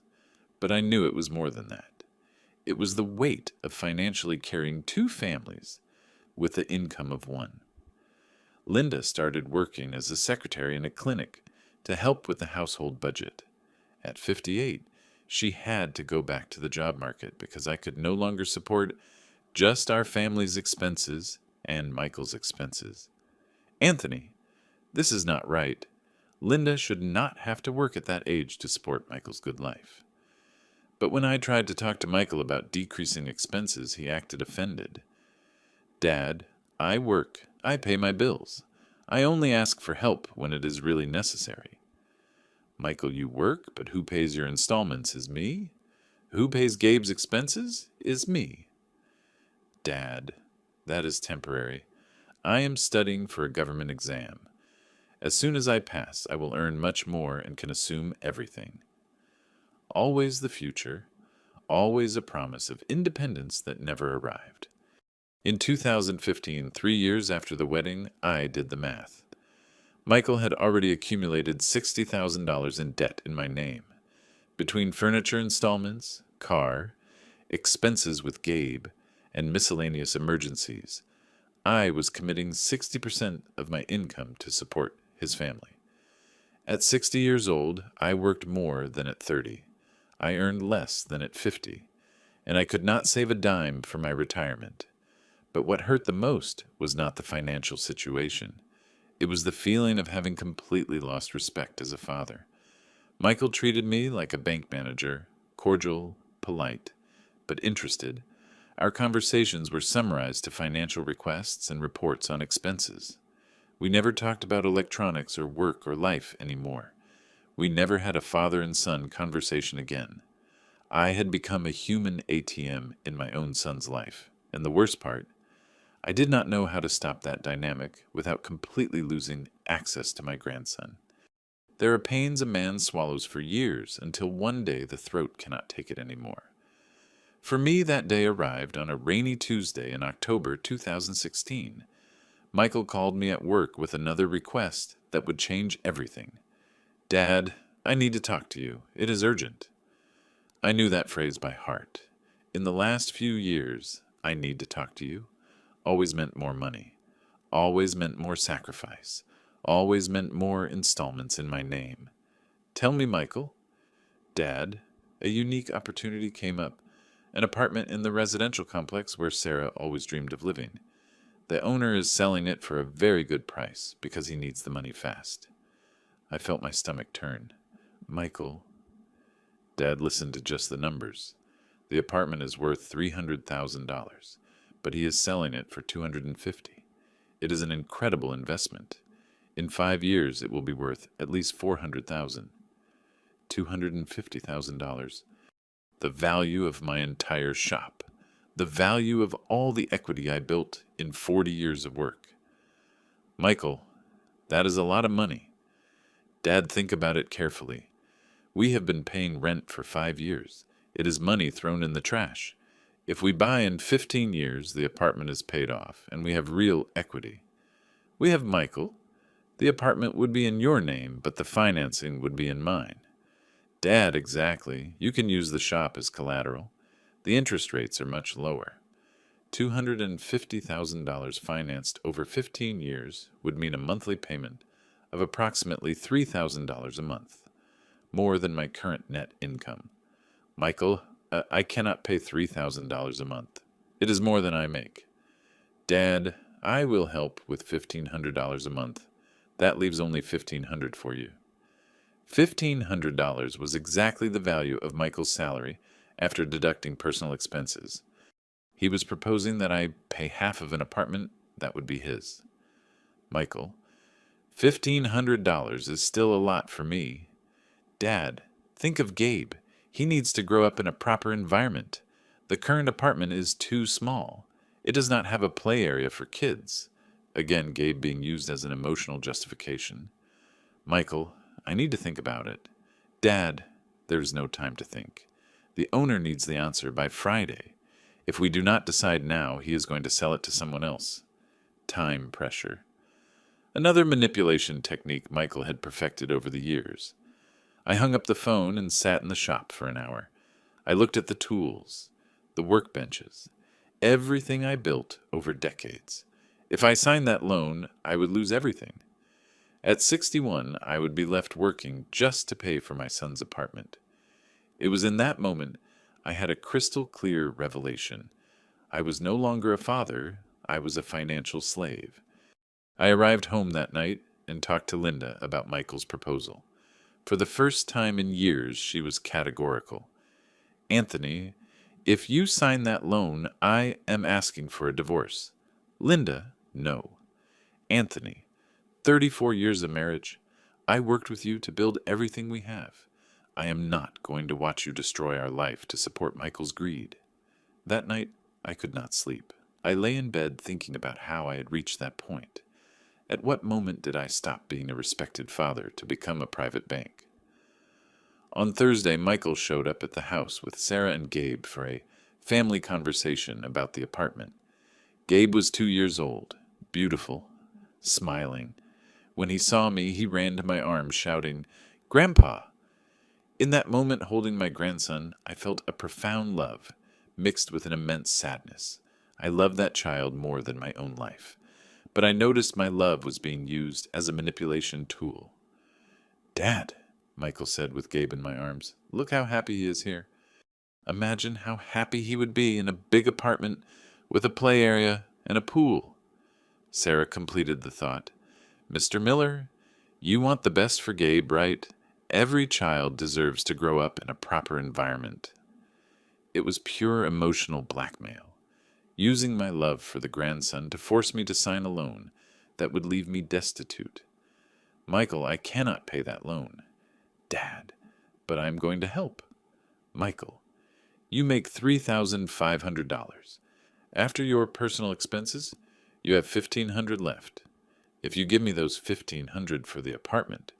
but I knew it was more than that. It was the weight of financially carrying two families with the income of one. Linda started working as a secretary in a clinic to help with the household budget. At 58, she had to go back to the job market because I could no longer support just our family's expenses and Michael's expenses. Anthony, this is not right. Linda should not have to work at that age to support Michael's good life. But when I tried to talk to Michael about decreasing expenses, he acted offended. Dad, I work. I pay my bills. I only ask for help when it is really necessary. Michael, you work, but who pays your installments is me. Who pays Gabe's expenses is me. Dad, that is temporary. I am studying for a government exam. As soon as I pass, I will earn much more and can assume everything. Always the future, always a promise of independence that never arrived. In 2015, 3 years after the wedding, I did the math. Michael had already accumulated $60,000 in debt in my name. Between furniture installments, car, expenses with Gabe, and miscellaneous emergencies, I was committing 60% of my income to support his family. At 60 years old, I worked more than at 30. I earned less than at 50, and I could not save a dime for my retirement. But what hurt the most was not the financial situation. It was the feeling of having completely lost respect as a father. Michael treated me like a bank manager, cordial, polite, but interested. Our conversations were summarized to financial requests and reports on expenses. We never talked about electronics or work or life anymore. We never had a father and son conversation again. I had become a human ATM in my own son's life. And the worst part, I did not know how to stop that dynamic without completely losing access to my grandson. There are pains a man swallows for years until one day the throat cannot take it anymore. For me, that day arrived on a rainy Tuesday in October 2016. Michael called me at work with another request that would change everything. Dad, I need to talk to you. It is urgent. I knew that phrase by heart. In the last few years, I need to talk to you, always meant more money, always meant more sacrifice, always meant more installments in my name. Tell me, Michael. Dad, a unique opportunity came up, an apartment in the residential complex where Sarah always dreamed of living. The owner is selling it for a very good price because he needs the money fast. I felt my stomach turn. Michael. Dad listened to just the numbers. The apartment is worth $300,000, but he is selling it for $250,000. It is an incredible investment. In 5 years, it will be worth at least $400,000. $250,000. The value of my entire shop. The value of all the equity I built in 40 years of work. Michael, that is a lot of money. Dad, think about it carefully. We have been paying rent for 5 years. It is money thrown in the trash. If we buy in 15 years, the apartment is paid off, and we have real equity. We have Michael. The apartment would be in your name, but the financing would be in mine. Dad, exactly. You can use the shop as collateral. The interest rates are much lower. $250,000 financed over 15 years would mean a monthly payment of approximately $3,000 a month, more than my current net income. Michael, I cannot pay $3,000 a month. It is more than I make. Dad, I will help with $1,500 a month. That leaves only $1,500 for you. $1,500 was exactly the value of Michael's salary after deducting personal expenses. He was proposing that I pay half of an apartment that would be his. Michael, $1,500 is still a lot for me. Dad, think of Gabe. He needs to grow up in a proper environment. The current apartment is too small. It does not have a play area for kids. Again, Gabe being used as an emotional justification. Michael, I need to think about it. Dad, there's no time to think. The owner needs the answer by Friday. If we do not decide now, he is going to sell it to someone else. Time pressure. Another manipulation technique Michael had perfected over the years. I hung up the phone and sat in the shop for an hour. I looked at the tools, the workbenches, everything I built over decades. If I signed that loan, I would lose everything. At 61, I would be left working just to pay for my son's apartment. It was in that moment I had a crystal clear revelation. I was no longer a father, I was a financial slave. I arrived home that night and talked to Linda about Michael's proposal. For the first time in years, she was categorical. Anthony, if you sign that loan, I am asking for a divorce. Linda, no. Anthony, 34 years of marriage. I worked with you to build everything we have. I am not going to watch you destroy our life to support Michael's greed. That night, I could not sleep. I lay in bed thinking about how I had reached that point. At what moment did I stop being a respected father to become a private bank? On Thursday, Michael showed up at the house with Sarah and Gabe for a family conversation about the apartment. Gabe was 2 years old, beautiful, smiling. When he saw me, he ran to my arms, shouting, "Grandpa!" In that moment, holding my grandson, I felt a profound love, mixed with an immense sadness. I loved that child more than my own life. But I noticed my love was being used as a manipulation tool. "Dad," Michael said with Gabe in my arms, "look how happy he is here. Imagine how happy he would be in a big apartment with a play area and a pool." Sarah completed the thought. "Mr. Miller, you want the best for Gabe, right? Every child deserves to grow up in a proper environment." It was pure emotional blackmail, using my love for the grandson to force me to sign a loan that would leave me destitute. "Michael, I cannot pay that loan." "Dad, but I am going to help." "Michael, you make $3,500. After your personal expenses, you have $1,500 left. If you give me those $1,500 for the apartment,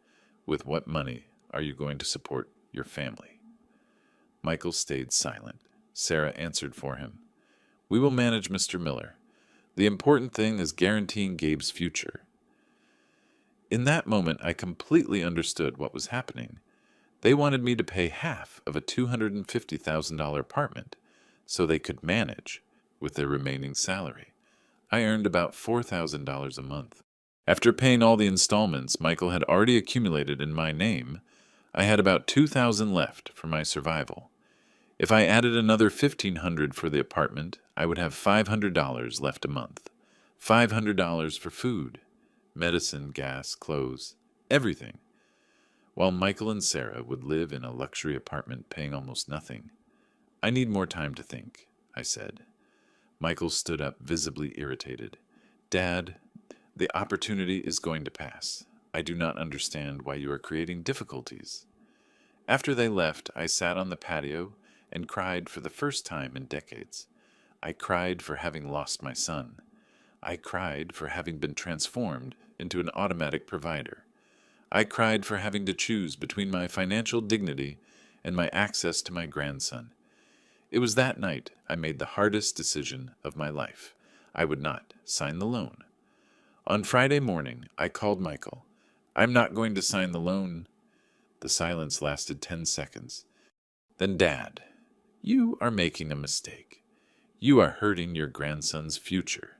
with what money are you going to support your family?" Michael stayed silent. Sarah answered for him. "We will manage, Mr. Miller. The important thing is guaranteeing Gabe's future." In that moment, I completely understood what was happening. They wanted me to pay half of a $250,000 apartment so they could manage with their remaining salary. I earned about $4,000 a month. After paying all the installments Michael had already accumulated in my name, I had about $2,000 left for my survival. If I added another $1,500 for the apartment, I would have $500 left a month. $500 for food, medicine, gas, clothes, everything, while Michael and Sarah would live in a luxury apartment paying almost nothing. I need more time to think, I said. Michael stood up, visibly irritated. Dad, the opportunity is going to pass. I do not understand why you are creating difficulties. After they left, I sat on the patio and cried for the first time in decades. I cried for having lost my son. I cried for having been transformed into an automatic provider. I cried for having to choose between my financial dignity and my access to my grandson. It was that night I made the hardest decision of my life. I would not sign the loan. On Friday morning, I called Michael. I'm not going to sign the loan. The silence lasted 10 seconds. Then, Dad, you are making a mistake. You are hurting your grandson's future.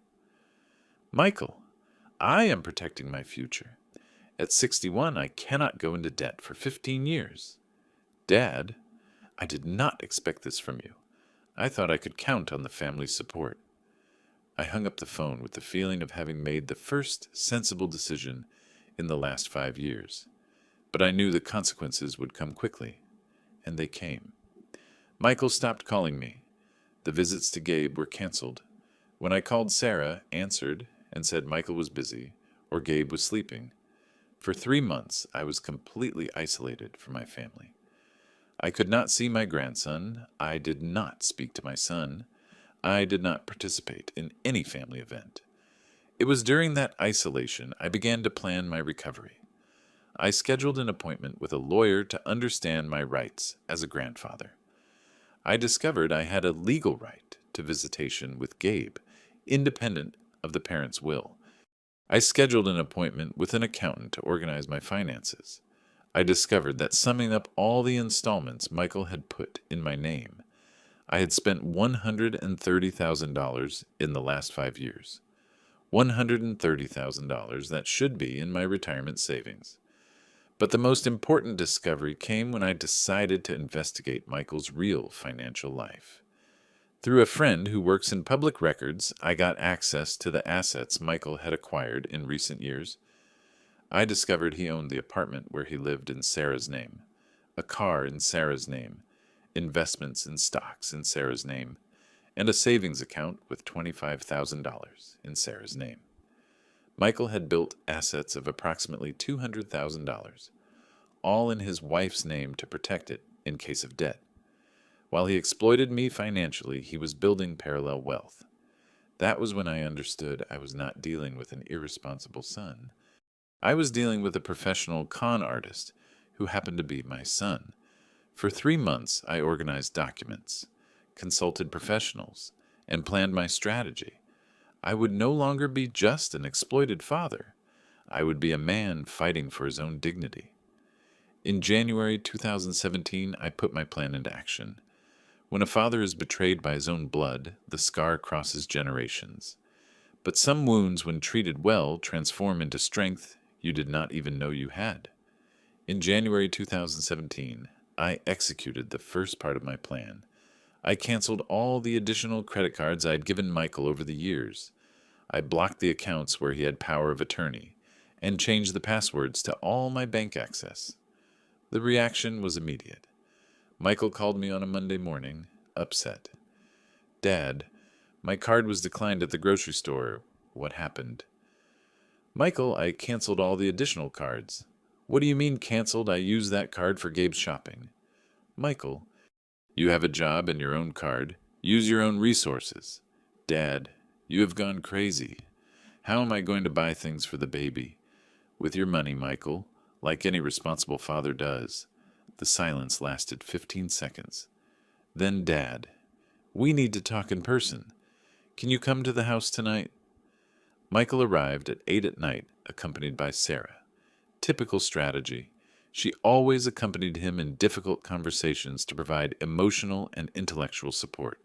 Michael, I am protecting my future. At 61, I cannot go into debt for 15 years. Dad, I did not expect this from you. I thought I could count on the family's support. I hung up the phone with the feeling of having made the first sensible decision in the last 5 years. But I knew the consequences would come quickly, and they came. Michael stopped calling me. The visits to Gabe were canceled. When I called, Sarah answered and said Michael was busy or Gabe was sleeping. For 3 months, I was completely isolated from my family. I could not see my grandson. I did not speak to my son. I did not participate in any family event. It was during that isolation I began to plan my recovery. I scheduled an appointment with a lawyer to understand my rights as a grandfather. I discovered I had a legal right to visitation with Gabe, independent of the parents' will. I scheduled an appointment with an accountant to organize my finances. I discovered that summing up all the installments Michael had put in my name, I had spent $130,000 in the last 5 years. $130,000 that should be in my retirement savings. But the most important discovery came when I decided to investigate Michael's real financial life. Through a friend who works in public records, I got access to the assets Michael had acquired in recent years. I discovered he owned the apartment where he lived in Sarah's name, a car in Sarah's name, investments in stocks in Sarah's name, and a savings account with $25,000 in Sarah's name. Michael had built assets of approximately $200,000, all in his wife's name to protect it in case of debt. While he exploited me financially, he was building parallel wealth. That was when I understood I was not dealing with an irresponsible son. I was dealing with a professional con artist who happened to be my son. For 3 months, I organized documents, consulted professionals, and planned my strategy. I would no longer be just an exploited father. I would be a man fighting for his own dignity. In January 2017, I put my plan into action. When a father is betrayed by his own blood, the scar crosses generations. But some wounds, when treated well, transform into strength you did not even know you had. In January 2017, I executed the first part of my plan. I canceled all the additional credit cards I had given Michael over the years. I blocked the accounts where he had power of attorney and changed the passwords to all my bank access. The reaction was immediate. Michael called me on a Monday morning, upset. Dad, my card was declined at the grocery store. What happened? Michael, I canceled all the additional cards. What do you mean canceled? I used that card for Gabe's shopping. Michael, you have a job and your own card. Use your own resources. Dad, you have gone crazy. How am I going to buy things for the baby? With your money, Michael, like any responsible father does. The silence lasted 15 seconds. Then, Dad, we need to talk in person. Can you come to the house tonight? Michael arrived at 8 at night, accompanied by Sarah. Typical strategy. She always accompanied him in difficult conversations to provide emotional and intellectual support.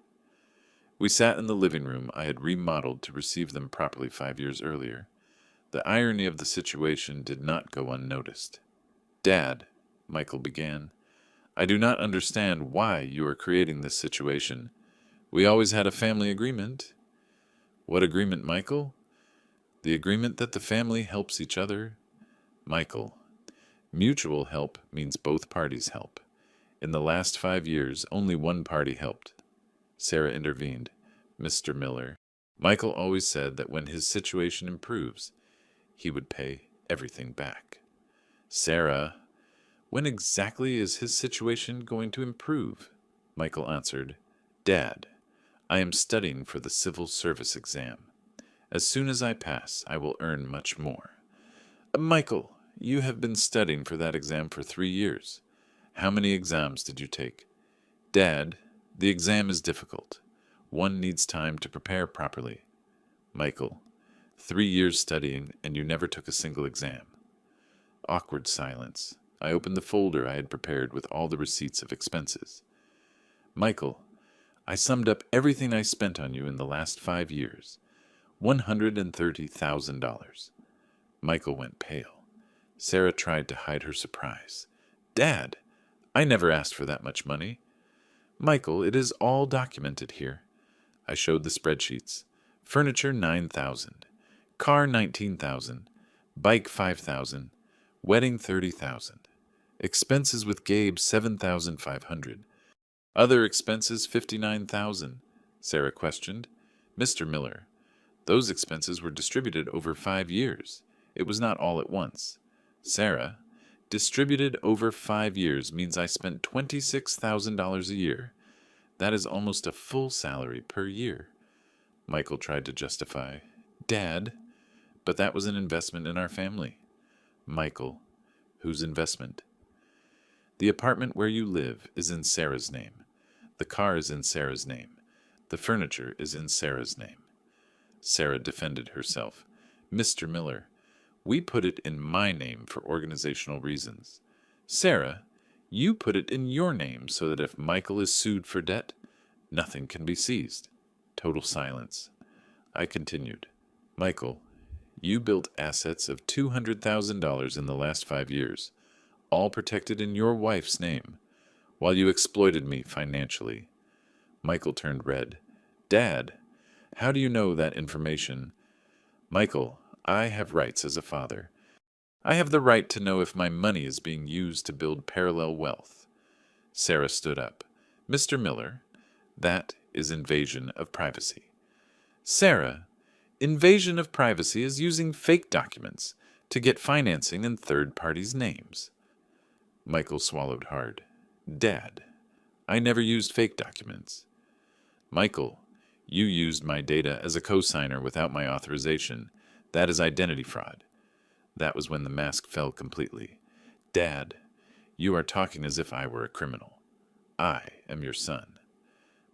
We sat in the living room I had remodeled to receive them properly 5 years earlier. The irony of the situation did not go unnoticed. Dad, Michael began, I do not understand why you are creating this situation. We always had a family agreement. What agreement, Michael? The agreement that the family helps each other. Michael. Mutual help means both parties help. In the last 5 years, only one party helped. Sarah intervened. Mr. Miller. Michael always said that when his situation improves, he would pay everything back. Sarah. When exactly is his situation going to improve? Michael answered. Dad, I am studying for the civil service exam. As soon as I pass, I will earn much more. Michael, you have been studying for that exam for 3 years. How many exams did you take? Dad, the exam is difficult. One needs time to prepare properly. Michael, 3 years studying, and you never took a single exam. Awkward silence. I opened the folder I had prepared with all the receipts of expenses. Michael, I summed up everything I spent on you in the last 5 years. $130,000. Michael went pale. Sarah tried to hide her surprise. Dad, I never asked for that much money. Michael, it is all documented here. I showed the spreadsheets. Furniture, $9,000. Car, $19,000. Bike, $5,000. Wedding, $30,000. Expenses with Gabe, $7,500. Other expenses, $59,000. Sarah questioned. Mr. Miller, those expenses were distributed over 5 years. It was not all at once. Sarah, distributed over 5 years means I spent $26,000 a year. That is almost a full salary per year. Michael tried to justify. Dad, but that was an investment in our family. Michael, whose investment? The apartment where you live is in Sarah's name. The car is in Sarah's name. The furniture is in Sarah's name. Sarah defended herself. Mr. Miller, we put it in my name for organizational reasons. Sarah, you put it in your name so that if Michael is sued for debt, nothing can be seized. Total silence. I continued. Michael, you built assets of $200,000 in the last 5 years, all protected in your wife's name, while you exploited me financially. Michael turned red. Dad, how do you know that information? Michael, I have rights as a father. I have the right to know if my money is being used to build parallel wealth. Sarah stood up. Mr. Miller, that is invasion of privacy. Sarah, invasion of privacy is using fake documents to get financing in third parties' names. Michael swallowed hard. Dad, I never used fake documents. Michael, you used my data as a co-signer without my authorization. That is identity fraud. That was when the mask fell completely. Dad, you are talking as if I were a criminal. I am your son.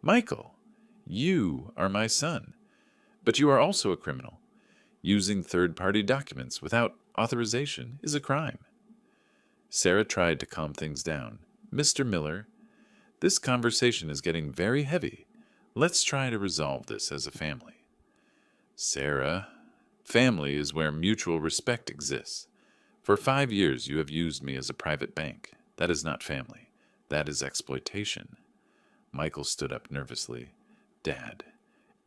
Michael, you are my son. But you are also a criminal. Using third-party documents without authorization is a crime. Sarah tried to calm things down. Mr. Miller, this conversation is getting very heavy. Let's try to resolve this as a family. Sarah, family is where mutual respect exists. For 5 years you have used me as a private bank. That is not family. That is exploitation. Michael stood up nervously. Dad,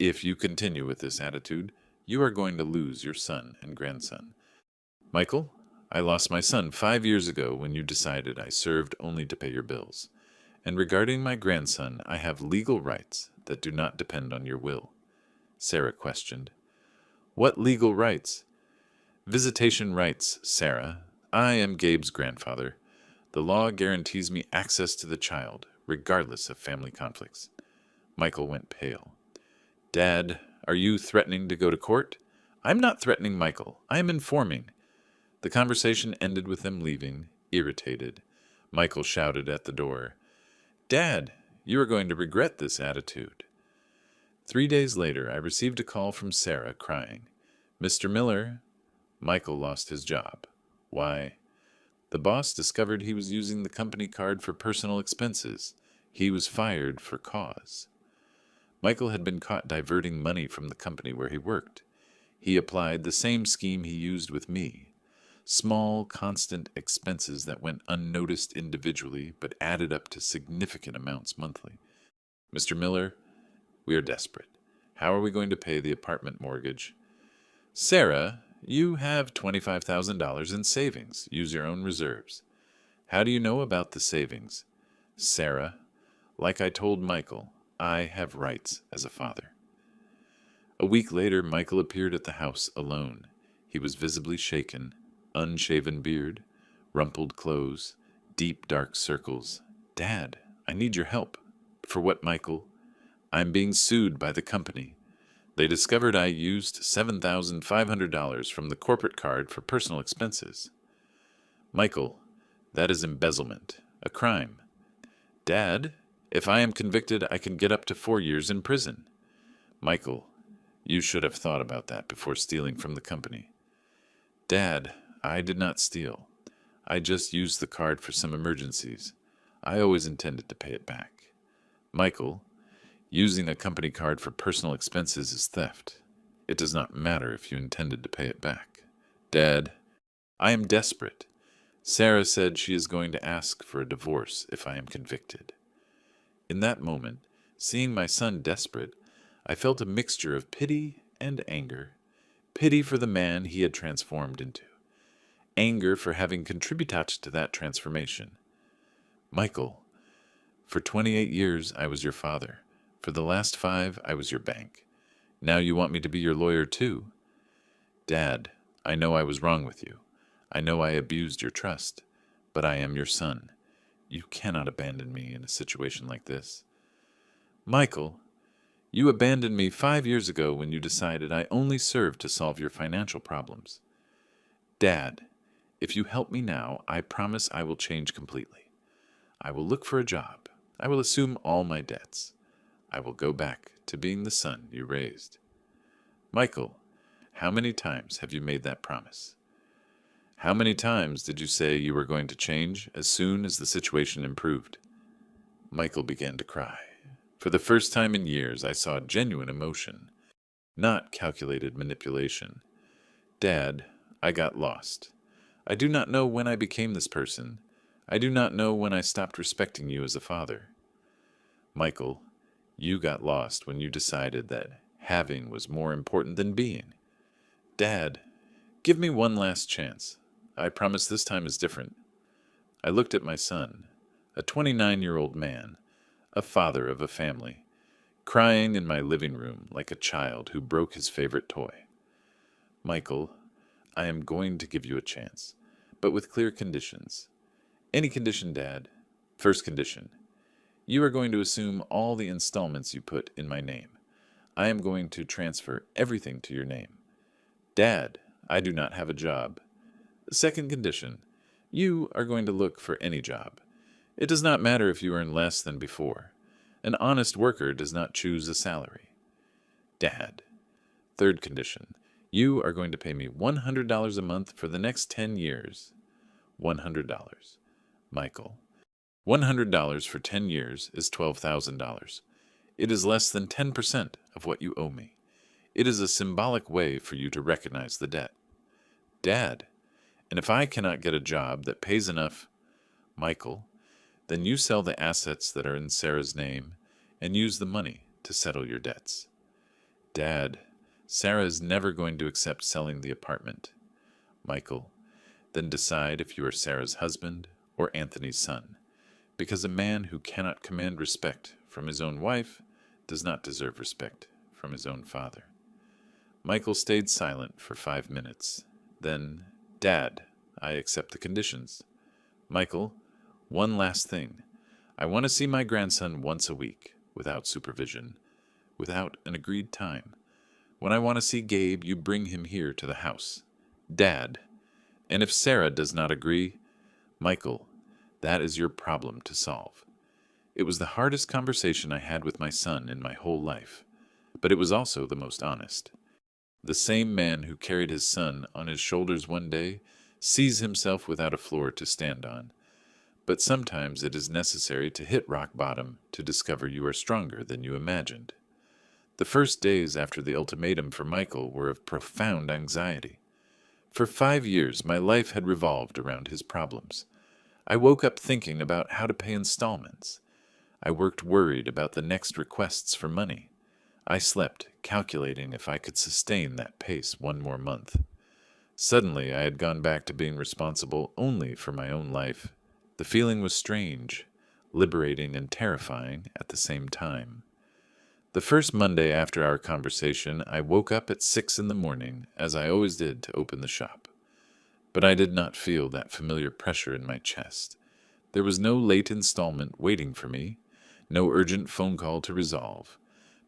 if you continue with this attitude, you are going to lose your son and grandson. Michael, I lost my son 5 years ago when you decided I served only to pay your bills. And regarding my grandson, I have legal rights that do not depend on your will. Sarah questioned. What legal rights? Visitation rights, Sarah. I am Gabe's grandfather. The law guarantees me access to the child, regardless of family conflicts. Michael went pale. Dad, are you threatening to go to court? I'm not threatening Michael. I am informing. The conversation ended with them leaving, irritated. Michael shouted at the door, Dad, you are going to regret this attitude. 3 days later, I received a call from Sarah, crying, Mr. Miller. Michael lost his job. Why? The boss discovered he was using the company card for personal expenses. He was fired for cause. Michael had been caught diverting money from the company where he worked. He applied the same scheme he used with me. Small, constant expenses that went unnoticed individually but added up to significant amounts monthly. Mr. Miller, we are desperate. How are we going to pay the apartment mortgage? Sarah, you have $25,000 in savings. Use your own reserves. How do you know about the savings? Sarah, like I told Michael, I have rights as a father. A week later, Michael appeared at the house alone. He was visibly shaken, unshaven beard, rumpled clothes, deep dark circles. Dad, I need your help. For what, Michael? I'm being sued by the company. They discovered I used $7,500 from the corporate card for personal expenses. Michael, that is embezzlement, a crime. Dad, if I am convicted, I can get up to 4 years in prison. Michael, you should have thought about that before stealing from the company. Dad, I did not steal. I just used the card for some emergencies. I always intended to pay it back. Michael, using a company card for personal expenses is theft. It does not matter if you intended to pay it back. Dad, I am desperate. Sarah said she is going to ask for a divorce if I am convicted. In that moment, seeing my son desperate, I felt a mixture of pity and anger. Pity for the man he had transformed into. Anger for having contributed to that transformation. Michael, for 28 years I was your father. For the last 5, I was your bank. Now you want me to be your lawyer too? Dad, I know I was wrong with you. I know I abused your trust, but I am your son. You cannot abandon me in a situation like this. Michael, you abandoned me 5 years ago when you decided I only served to solve your financial problems. Dad, if you help me now, I promise I will change completely. I will look for a job. I will assume all my debts. I will go back to being the son you raised. Michael, how many times have you made that promise? How many times did you say you were going to change as soon as the situation improved? Michael began to cry. For the first time in years, I saw genuine emotion, not calculated manipulation. Dad, I got lost. I do not know when I became this person. I do not know when I stopped respecting you as a father. Michael, you got lost when you decided that having was more important than being. Dad, give me one last chance. I promise this time is different. I looked at my son, a 29-year-old man, a father of a family, crying in my living room like a child who broke his favorite toy. Michael, I am going to give you a chance, but with clear conditions. Any condition, Dad. First condition. You are going to assume all the installments you put in my name. I am going to transfer everything to your name. Dad, I do not have a job. Second condition. You are going to look for any job. It does not matter if you earn less than before. An honest worker does not choose a salary. Dad. Third condition. You are going to pay me $100 a month for the next 10 years. $100. Michael. $100 for 10 years is $12,000. It is less than 10% of what you owe me. It is a symbolic way for you to recognize the debt. Dad. And if I cannot get a job that pays enough, Michael, then you sell the assets that are in Sarah's name and use the money to settle your debts. Dad, Sarah is never going to accept selling the apartment. Michael, then decide if you are Sarah's husband or Anthony's son, because a man who cannot command respect from his own wife does not deserve respect from his own father. Michael stayed silent for 5 minutes. Then, Dad, I accept the conditions. Michael, one last thing. I want to see my grandson once a week, without supervision, without an agreed time. When I want to see Gabe, you bring him here to the house. Dad, and if Sarah does not agree, Michael, that is your problem to solve. It was the hardest conversation I had with my son in my whole life, but it was also the most honest. The same man who carried his son on his shoulders one day sees himself without a floor to stand on. But sometimes it is necessary to hit rock bottom to discover you are stronger than you imagined. The first days after the ultimatum for Michael were of profound anxiety. For 5 years, my life had revolved around his problems. I woke up thinking about how to pay installments. I worked worried about the next requests for money. I slept, calculating if I could sustain that pace one more month. Suddenly, I had gone back to being responsible only for my own life. The feeling was strange, liberating, and terrifying at the same time. The first Monday after our conversation, I woke up at 6 in the morning, as I always did, to open the shop. But I did not feel that familiar pressure in my chest. There was no late installment waiting for me, no urgent phone call to resolve,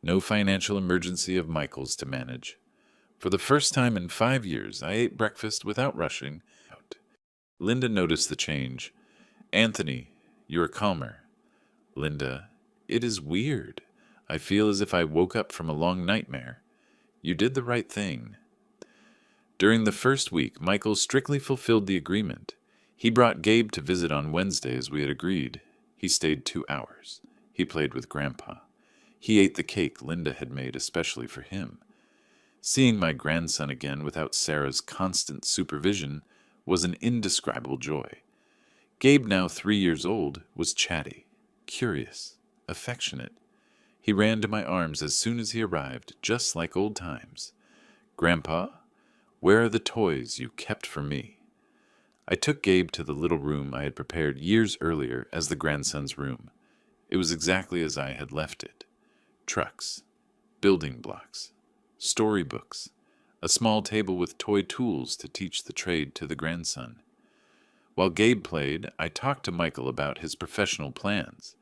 no financial emergency of Michael's to manage. For the first time in 5 years, I ate breakfast without rushing out. Linda noticed the change. "Anthony, you are calmer." "Linda, it is weird. I feel as if I woke up from a long nightmare." "You did the right thing." During the first week, Michael strictly fulfilled the agreement. He brought Gabe to visit on Wednesday as we had agreed. He stayed 2 hours. He played with Grandpa. He ate the cake Linda had made especially for him. Seeing my grandson again without Sarah's constant supervision was an indescribable joy. Gabe, now 3 years old, was chatty, curious, affectionate. He ran to my arms as soon as he arrived, just like old times. "Grandpa, where are the toys you kept for me?" I took Gabe to the little room I had prepared years earlier as the grandson's room. It was exactly as I had left it. Trucks, building blocks, storybooks, a small table with toy tools to teach the trade to the grandson. While Gabe played, I talked to Michael about his professional plans.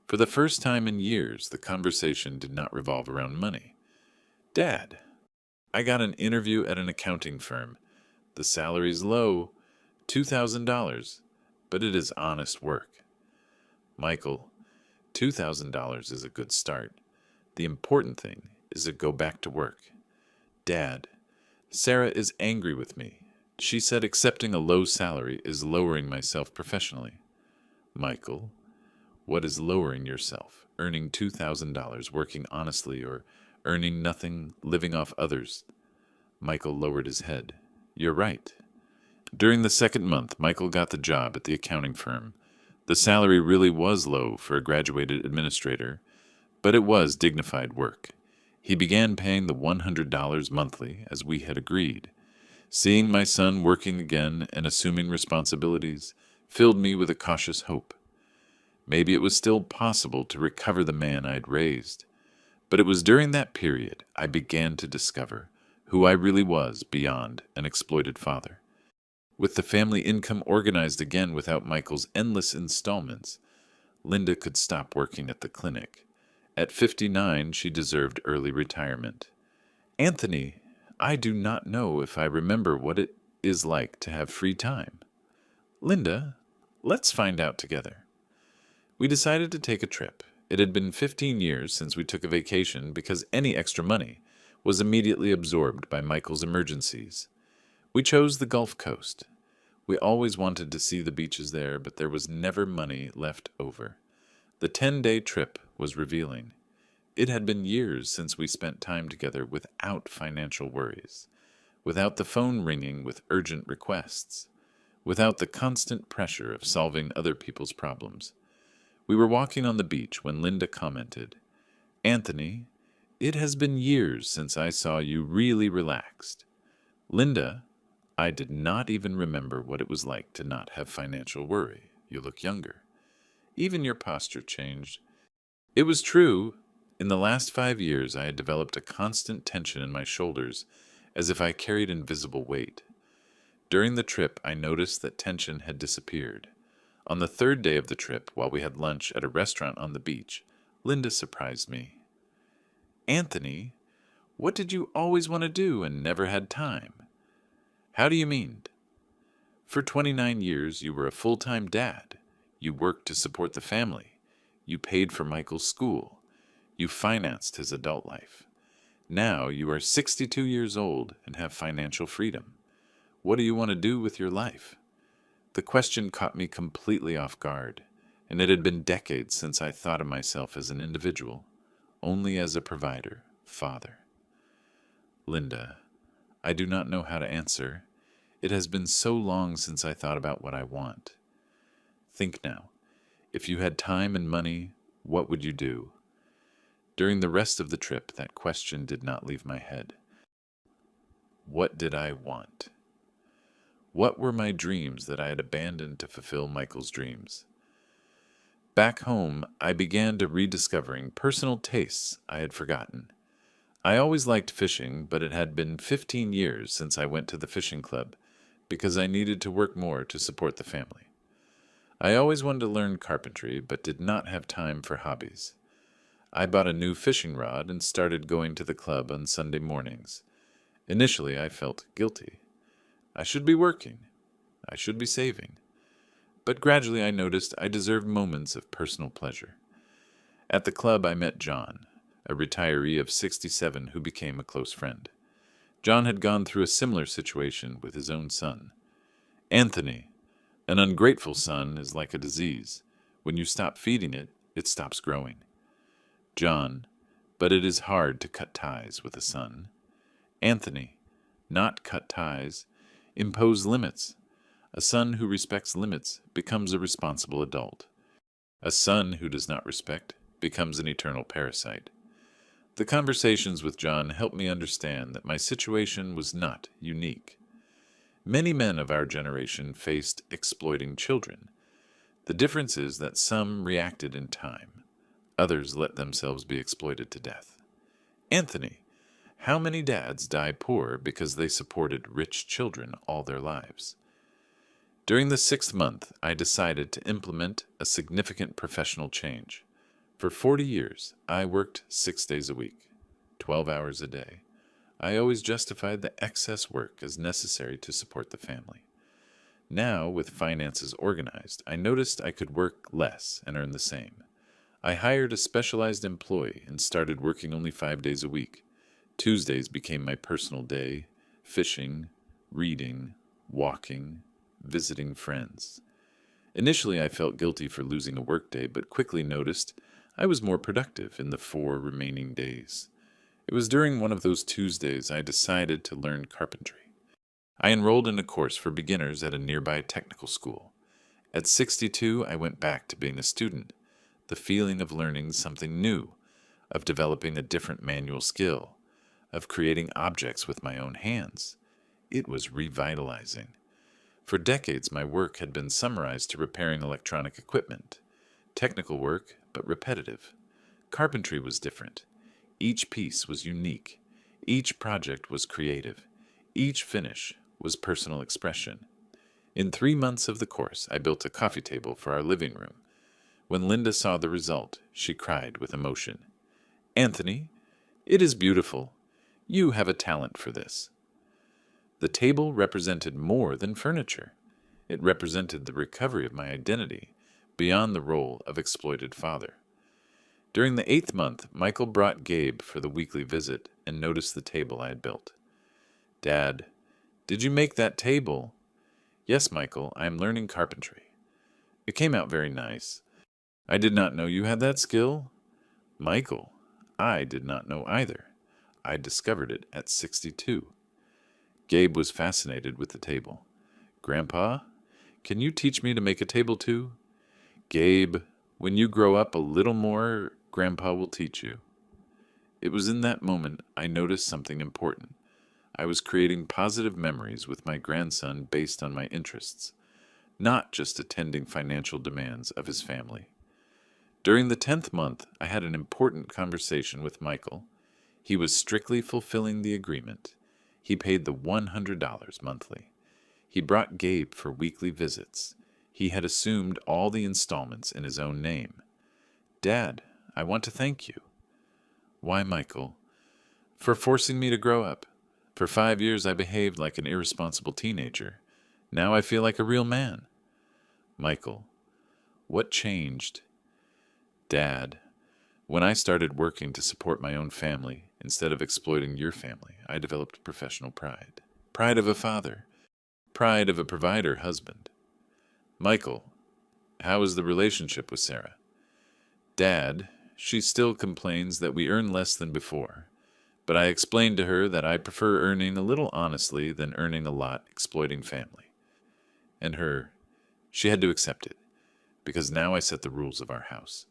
For the first time in years, the conversation did not revolve around money. "Dad, I got an interview at an accounting firm. The salary's low, $2,000, but it is honest work." "Michael, $2,000 is a good start. The important thing is to go back to work." "Dad, Sarah is angry with me. She said accepting a low salary is lowering myself professionally." "Michael, what is lowering yourself? Earning $2,000, working honestly, or earning nothing, living off others?" Michael lowered his head. "You're right." During the second month, Michael got the job at the accounting firm. The salary really was low for a graduated administrator, but it was dignified work. He began paying the $100 monthly, as we had agreed. Seeing my son working again and assuming responsibilities filled me with a cautious hope. Maybe it was still possible to recover the man I had raised. But it was during that period I began to discover who I really was beyond an exploited father. With the family income organized again without Michael's endless installments, Linda could stop working at the clinic. At 59, she deserved early retirement. "Anthony, I do not know if I remember what it is like to have free time." "Linda, let's find out together." We decided to take a trip. It had been 15 years since we took a vacation because any extra money was immediately absorbed by Michael's emergencies. We chose the Gulf Coast. We always wanted to see the beaches there, but there was never money left over. The 10-day trip was revealing. It had been years since we spent time together without financial worries, without the phone ringing with urgent requests, without the constant pressure of solving other people's problems. We were walking on the beach when Linda commented, "Anthony, it has been years since I saw you really relaxed." "Linda, I did not even remember what it was like to not have financial worry. You look younger. Even your posture changed." It was true. In the last 5 years, I had developed a constant tension in my shoulders, as if I carried invisible weight. During the trip, I noticed that tension had disappeared. On the third day of the trip, while we had lunch at a restaurant on the beach, Linda surprised me. "Anthony, what did you always want to do and never had time?" "How do you mean?" "For 29 years, you were a full-time dad. You worked to support the family. You paid for Michael's school. You financed his adult life. Now you are 62 years old and have financial freedom. What do you want to do with your life?" The question caught me completely off guard, and it had been decades since I thought of myself as an individual, only as a provider, father. "Linda, I do not know how to answer. It has been so long since I thought about what I want. Think now. If you had time and money, what would you do?" During the rest of the trip, that question did not leave my head. What did I want? What were my dreams that I had abandoned to fulfill Michael's dreams? Back home, I began to rediscovering personal tastes I had forgotten. I always liked fishing, but it had been 15 years since I went to the fishing club because I needed to work more to support the family. I always wanted to learn carpentry, but did not have time for hobbies. I bought a new fishing rod and started going to the club on Sunday mornings. Initially, I felt guilty. I should be working. I should be saving. But gradually I noticed I deserved moments of personal pleasure. At the club, I met John, a retiree of 67 who became a close friend. John had gone through a similar situation with his own son. Anthony, an ungrateful son is like a disease. When you stop feeding it, it stops growing. John, but it is hard to cut ties with a son. Anthony, not cut ties, impose limits. A son who respects limits becomes a responsible adult. A son who does not respect becomes an eternal parasite. The conversations with John helped me understand that my situation was not unique. Many men of our generation faced exploiting children. The difference is that some reacted in time. Others let themselves be exploited to death. Anthony, how many dads die poor because they supported rich children all their lives? During the 6th month, I decided to implement a significant professional change. For 40 years, I worked 6 days a week, 12 hours a day. I always justified the excess work as necessary to support the family. Now, with finances organized, I noticed I could work less and earn the same. I hired a specialized employee and started working only 5 days a week. Tuesdays became my personal day, fishing, reading, walking, visiting friends. Initially, I felt guilty for losing a workday, but quickly noticed I was more productive in the 4 remaining days. It was during one of those Tuesdays I decided to learn carpentry. I enrolled in a course for beginners at a nearby technical school. At 62, I went back to being a student. The feeling of learning something new, of developing a different manual skill, of creating objects with my own hands. It was revitalizing. For decades, my work had been summarized to repairing electronic equipment. Technical work, but repetitive. Carpentry was different. Each piece was unique. Each project was creative. Each finish was personal expression. In 3 months of the course, I built a coffee table for our living room. When Linda saw the result, she cried with emotion. "Anthony, it is beautiful. You have a talent for this." The table represented more than furniture. It represented the recovery of my identity, beyond the role of exploited father. During the 8th month, Michael brought Gabe for the weekly visit and noticed the table I had built. "Dad, did you make that table?" "Yes, Michael, I am learning carpentry." "It came out very nice." "I did not know you had that skill." "Michael, I did not know either. I discovered it at 62. Gabe was fascinated with the table. "Grandpa, can you teach me to make a table too?" "Gabe, when you grow up a little more, Grandpa will teach you." It was in that moment I noticed something important. I was creating positive memories with my grandson based on my interests, not just attending financial demands of his family. During the 10th month, I had an important conversation with Michael. He was strictly fulfilling the agreement. He paid the $100 monthly. He brought Gabe for weekly visits. He had assumed all the installments in his own name. "Dad, I want to thank you." "Why, Michael?" "For forcing me to grow up. For 5 years I behaved like an irresponsible teenager. Now I feel like a real man." "Michael, what changed?" "Dad, when I started working to support my own family, instead of exploiting your family, I developed professional pride. Pride of a father. Pride of a provider husband." "Michael, how is the relationship with Sarah?" "Dad, she still complains that we earn less than before. But I explained to her that I prefer earning a little honestly than earning a lot exploiting family. And she had to accept it, because now I set the rules of our house.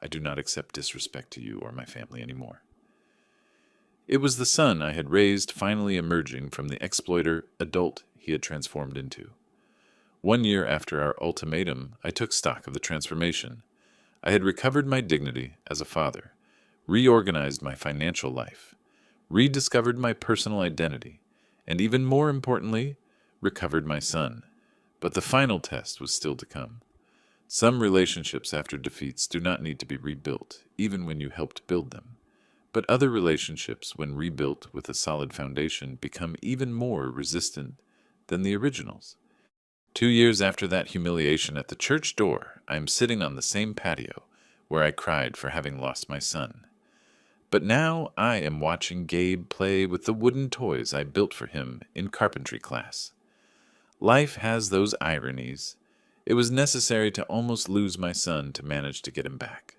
I do not accept disrespect to you or my family anymore. It was the son I had raised finally emerging from the exploiter adult he had transformed into. 1 year after our ultimatum, I took stock of the transformation. I had recovered my dignity as a father, reorganized my financial life, rediscovered my personal identity, and even more importantly, recovered my son. But the final test was still to come. Some relationships after defeats do not need to be rebuilt, even when you helped build them. But other relationships, when rebuilt with a solid foundation, become even more resistant than the originals. 2 years after that humiliation at the church door, I am sitting on the same patio where I cried for having lost my son. But now I am watching Gabe play with the wooden toys I built for him in carpentry class. Life has those ironies. It was necessary to almost lose my son to manage to get him back.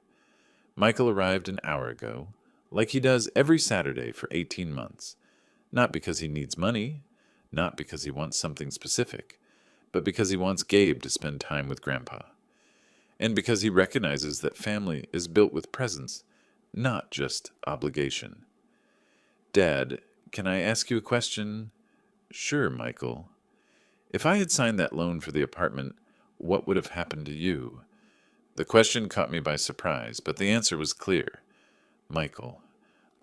Michael arrived an hour ago, like he does every Saturday for 18 months. Not because he needs money, not because he wants something specific, but because he wants Gabe to spend time with Grandpa. And because he recognizes that family is built with presence, not just obligation. Dad, can I ask you a question? Sure, Michael. If I had signed that loan for the apartment, what would have happened to you? The question caught me by surprise, but the answer was clear. Michael,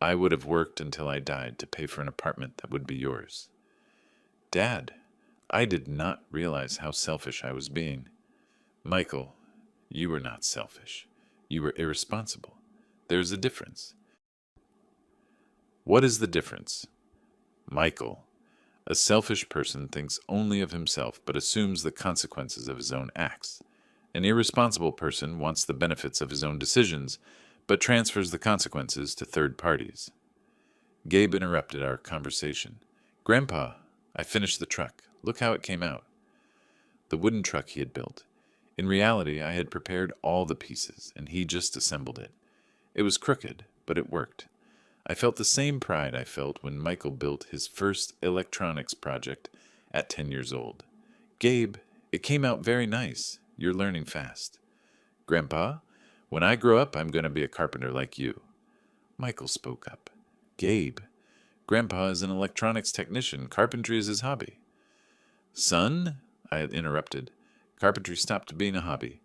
I would have worked until I died to pay for an apartment that would be yours. Dad, I did not realize how selfish I was being. Michael, you were not selfish. You were irresponsible. There's a difference. What is the difference? Michael, a selfish person thinks only of himself but assumes the consequences of his own acts. An irresponsible person wants the benefits of his own decisions but transfers the consequences to third parties. Gabe interrupted our conversation. Grandpa, I finished the truck. Look how it came out. The wooden truck he had built. In reality, I had prepared all the pieces, and he just assembled it. It was crooked, but it worked. I felt the same pride I felt when Michael built his first electronics project at 10 years old. Gabe, it came out very nice. You're learning fast. Grandpa, when I grow up, I'm going to be a carpenter like you. Michael spoke up. Gabe, Grandpa is an electronics technician. Carpentry is his hobby. Son, I had interrupted. Carpentry stopped being a hobby.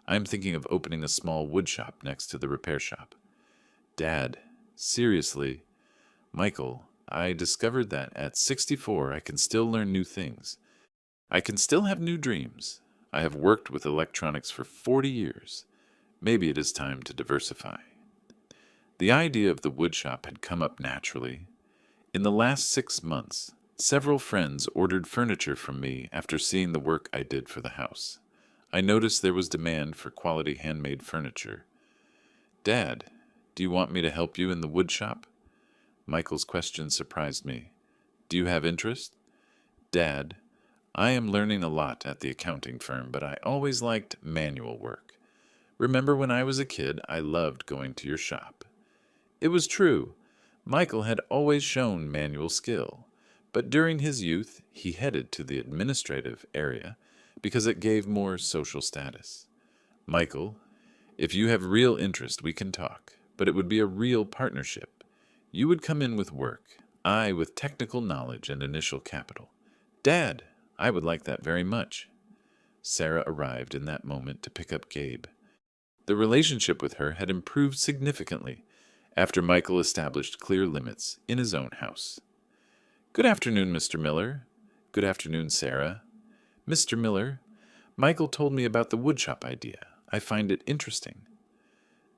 I am thinking of opening a small wood shop next to the repair shop. Dad, seriously. Michael, I discovered that at 64 I can still learn new things. I can still have new dreams. I have worked with electronics for 40 years. Maybe it is time to diversify. The idea of the wood shop had come up naturally. In the last 6 months, several friends ordered furniture from me after seeing the work I did for the house. I noticed there was demand for quality handmade furniture. Dad, do you want me to help you in the wood shop? Michael's question surprised me. Do you have interest? Dad, I am learning a lot at the accounting firm, but I always liked manual work. Remember when I was a kid, I loved going to your shop. It was true. Michael had always shown manual skill, but during his youth he headed to the administrative area because it gave more social status. Michael, if you have real interest, we can talk, but it would be a real partnership. You would come in with work, I with technical knowledge and initial capital. Dad, I would like that very much. Sarah arrived in that moment to pick up Gabe. The relationship with her had improved significantly after Michael established clear limits in his own house. Good afternoon, Mr. Miller. Good afternoon, Sarah. Mr. Miller, Michael told me about the woodshop idea. I find it interesting.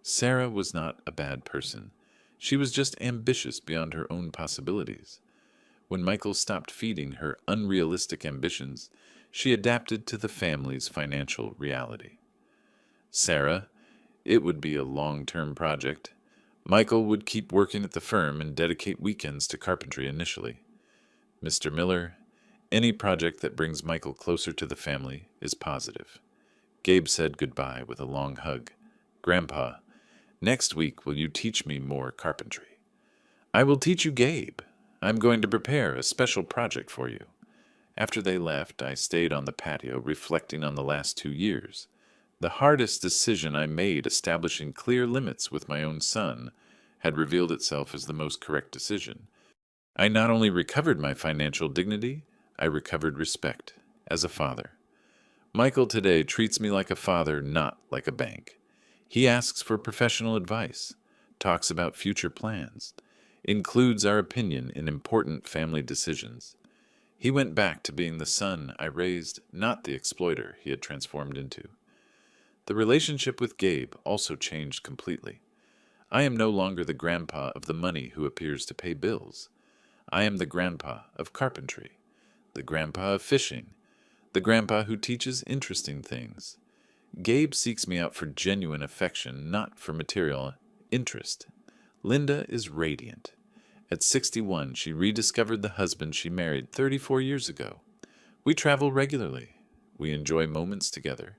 Sarah was not a bad person. She was just ambitious beyond her own possibilities. When Michael stopped feeding her unrealistic ambitions, she adapted to the family's financial reality. Sarah, it would be a long-term project. Michael would keep working at the firm and dedicate weekends to carpentry initially. Mr. Miller, any project that brings Michael closer to the family is positive. Gabe said goodbye with a long hug. Grandpa, next week will you teach me more carpentry? I will teach you, Gabe. I'm going to prepare a special project for you. After they left, I stayed on the patio reflecting on the last 2 years. The hardest decision I made, establishing clear limits with my own son, had revealed itself as the most correct decision. I not only recovered my financial dignity, I recovered respect as a father. Michael today treats me like a father, not like a bank. He asks for professional advice, talks about future plans, includes our opinion in important family decisions. He went back to being the son I raised, not the exploiter he had transformed into. The relationship with Gabe also changed completely. I am no longer the grandpa of the money who appears to pay bills. I am the grandpa of carpentry, the grandpa of fishing, the grandpa who teaches interesting things. Gabe seeks me out for genuine affection, not for material interest. Linda is radiant. At 61, she rediscovered the husband she married 34 years ago. We travel regularly. We enjoy moments together.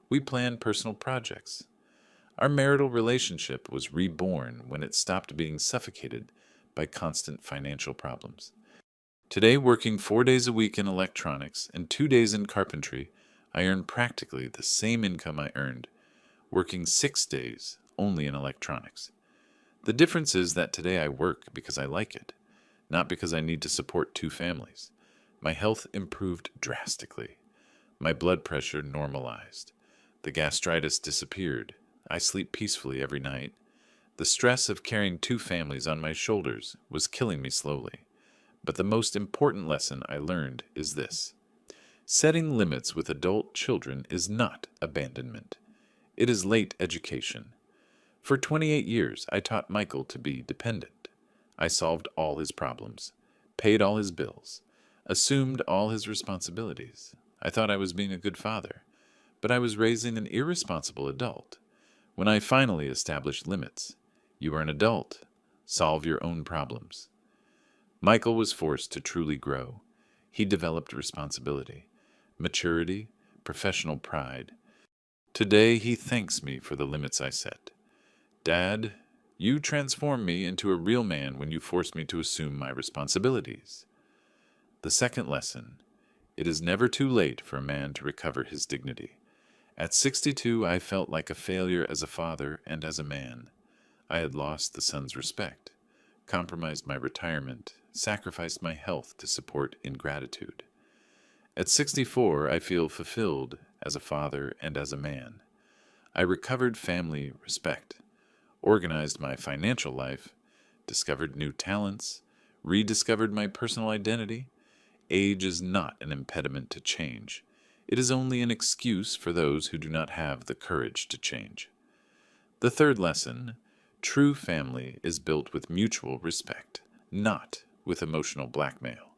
We plan personal projects. Our marital relationship was reborn when it stopped being suffocated by constant financial problems. Today, working 4 days a week in electronics and 2 days in carpentry, I earn practically the same income I earned working 6 days only in electronics. The difference is that today I work because I like it, not because I need to support 2 families. My health improved drastically. My blood pressure normalized. The gastritis disappeared. I sleep peacefully every night. The stress of carrying 2 families on my shoulders was killing me slowly. But the most important lesson I learned is this. Setting limits with adult children is not abandonment. It is late education. For 28 years, I taught Michael to be dependent. I solved all his problems, paid all his bills, assumed all his responsibilities. I thought I was being a good father, but I was raising an irresponsible adult. When I finally established limits, you are an adult. Solve your own problems. Michael was forced to truly grow. He developed responsibility, maturity, professional pride. Today, he thanks me for the limits I set. Dad, you transformed me into a real man when you forced me to assume my responsibilities. The second lesson, it is never too late for a man to recover his dignity. At 62, I felt like a failure as a father and as a man. I had lost the son's respect, compromised my retirement, sacrificed my health to support ingratitude. At 64, I feel fulfilled as a father and as a man. I recovered family respect, organized my financial life, discovered new talents, rediscovered my personal identity. Age is not an impediment to change. It is only an excuse for those who do not have the courage to change. The third lesson, true family is built with mutual respect, not with emotional blackmail.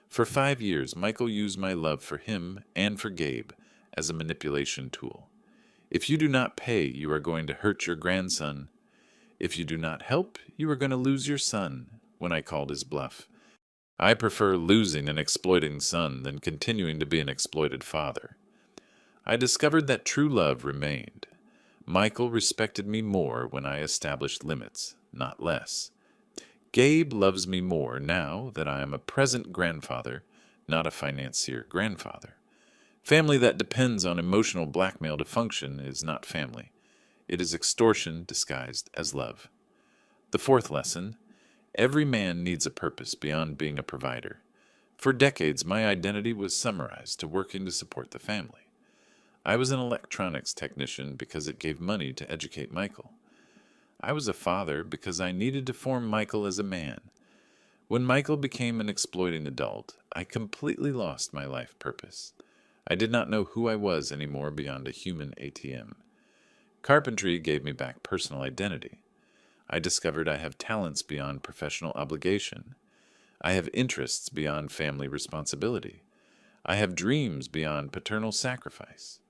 For 5 years, Michael used my love for him and for Gabe as a manipulation tool. If you do not pay, you are going to hurt your grandson. If you do not help, you are going to lose your son, when I called his bluff. I prefer losing an exploiting son than continuing to be an exploited father. I discovered that true love remained. Michael respected me more when I established limits, not less. Gabe loves me more now that I am a present grandfather, not a financier grandfather. Family that depends on emotional blackmail to function is not family. It is extortion disguised as love. The fourth lesson, every man needs a purpose beyond being a provider. For decades, my identity was summarized to working to support the family. I was an electronics technician because it gave money to educate Michael. I was a father because I needed to form Michael as a man. When Michael became an exploiting adult, I completely lost my life purpose. I did not know who I was anymore beyond a human ATM. Carpentry gave me back personal identity. I discovered I have talents beyond professional obligation. I have interests beyond family responsibility. I have dreams beyond paternal sacrifice.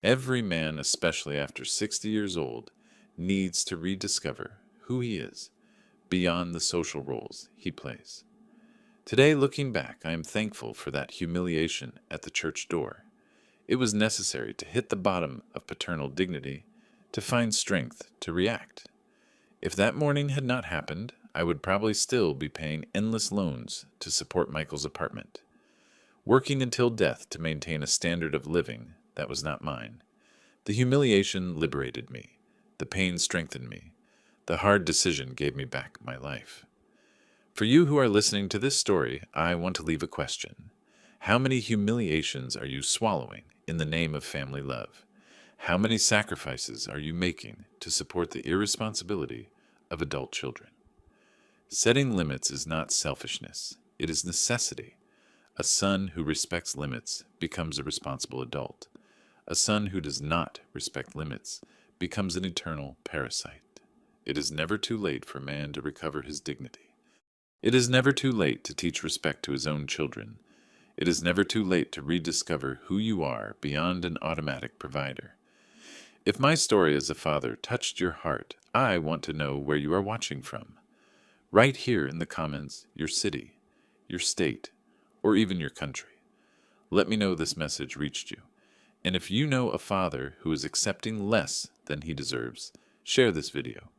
Every man, especially after 60 years old, needs to rediscover who he is beyond the social roles he plays. Today, looking back, I am thankful for that humiliation at the church door. It was necessary to hit the bottom of paternal dignity to find strength to react. If that morning had not happened, I would probably still be paying endless loans to support Michael's apartment, working until death to maintain a standard of living that was not mine, The humiliation liberated me. The pain strengthened me. The hard decision gave me back my life. For you who are listening to this story, I want to leave a question. How many humiliations are you swallowing in the name of family love? How many sacrifices are you making to support the irresponsibility of adult children? Setting limits is not selfishness, it is necessity. A son who respects limits becomes a responsible adult. A son who does not respect limits becomes an eternal parasite. It is never too late for man to recover his dignity. It is never too late to teach respect to his own children. It is never too late to rediscover who you are beyond an automatic provider. If my story as a father touched your heart, I want to know where you are watching from. Write here in the comments your city, your state, or even your country. Let me know this message reached you. And if you know a father who is accepting less than he deserves, share this video.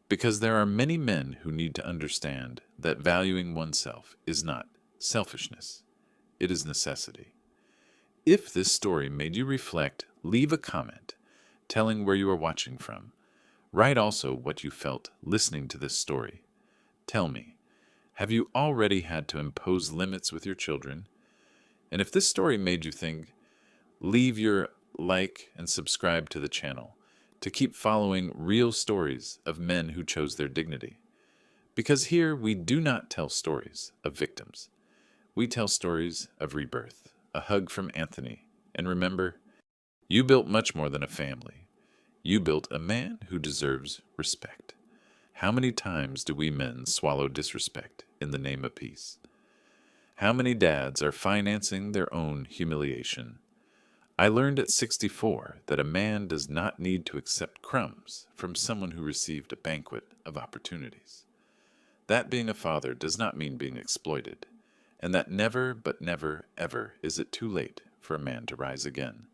Because there are many men who need to understand that valuing oneself is not selfishness. It is necessity. If this story made you reflect, leave a comment telling where you are watching from. Write also what you felt listening to this story. Tell me, have you already had to impose limits with your children? And if this story made you think, leave your like and subscribe to the channel to keep following real stories of men who chose their dignity. Because here we do not tell stories of victims. We tell stories of rebirth. A hug from Anthony. And remember, you built much more than a family. You built a man who deserves respect. How many times do we men swallow disrespect in the name of peace? How many dads are financing their own humiliation? I learned at 64 that a man does not need to accept crumbs from someone who received a banquet of opportunities. That being a father does not mean being exploited, and that never, but never, ever is it too late for a man to rise again.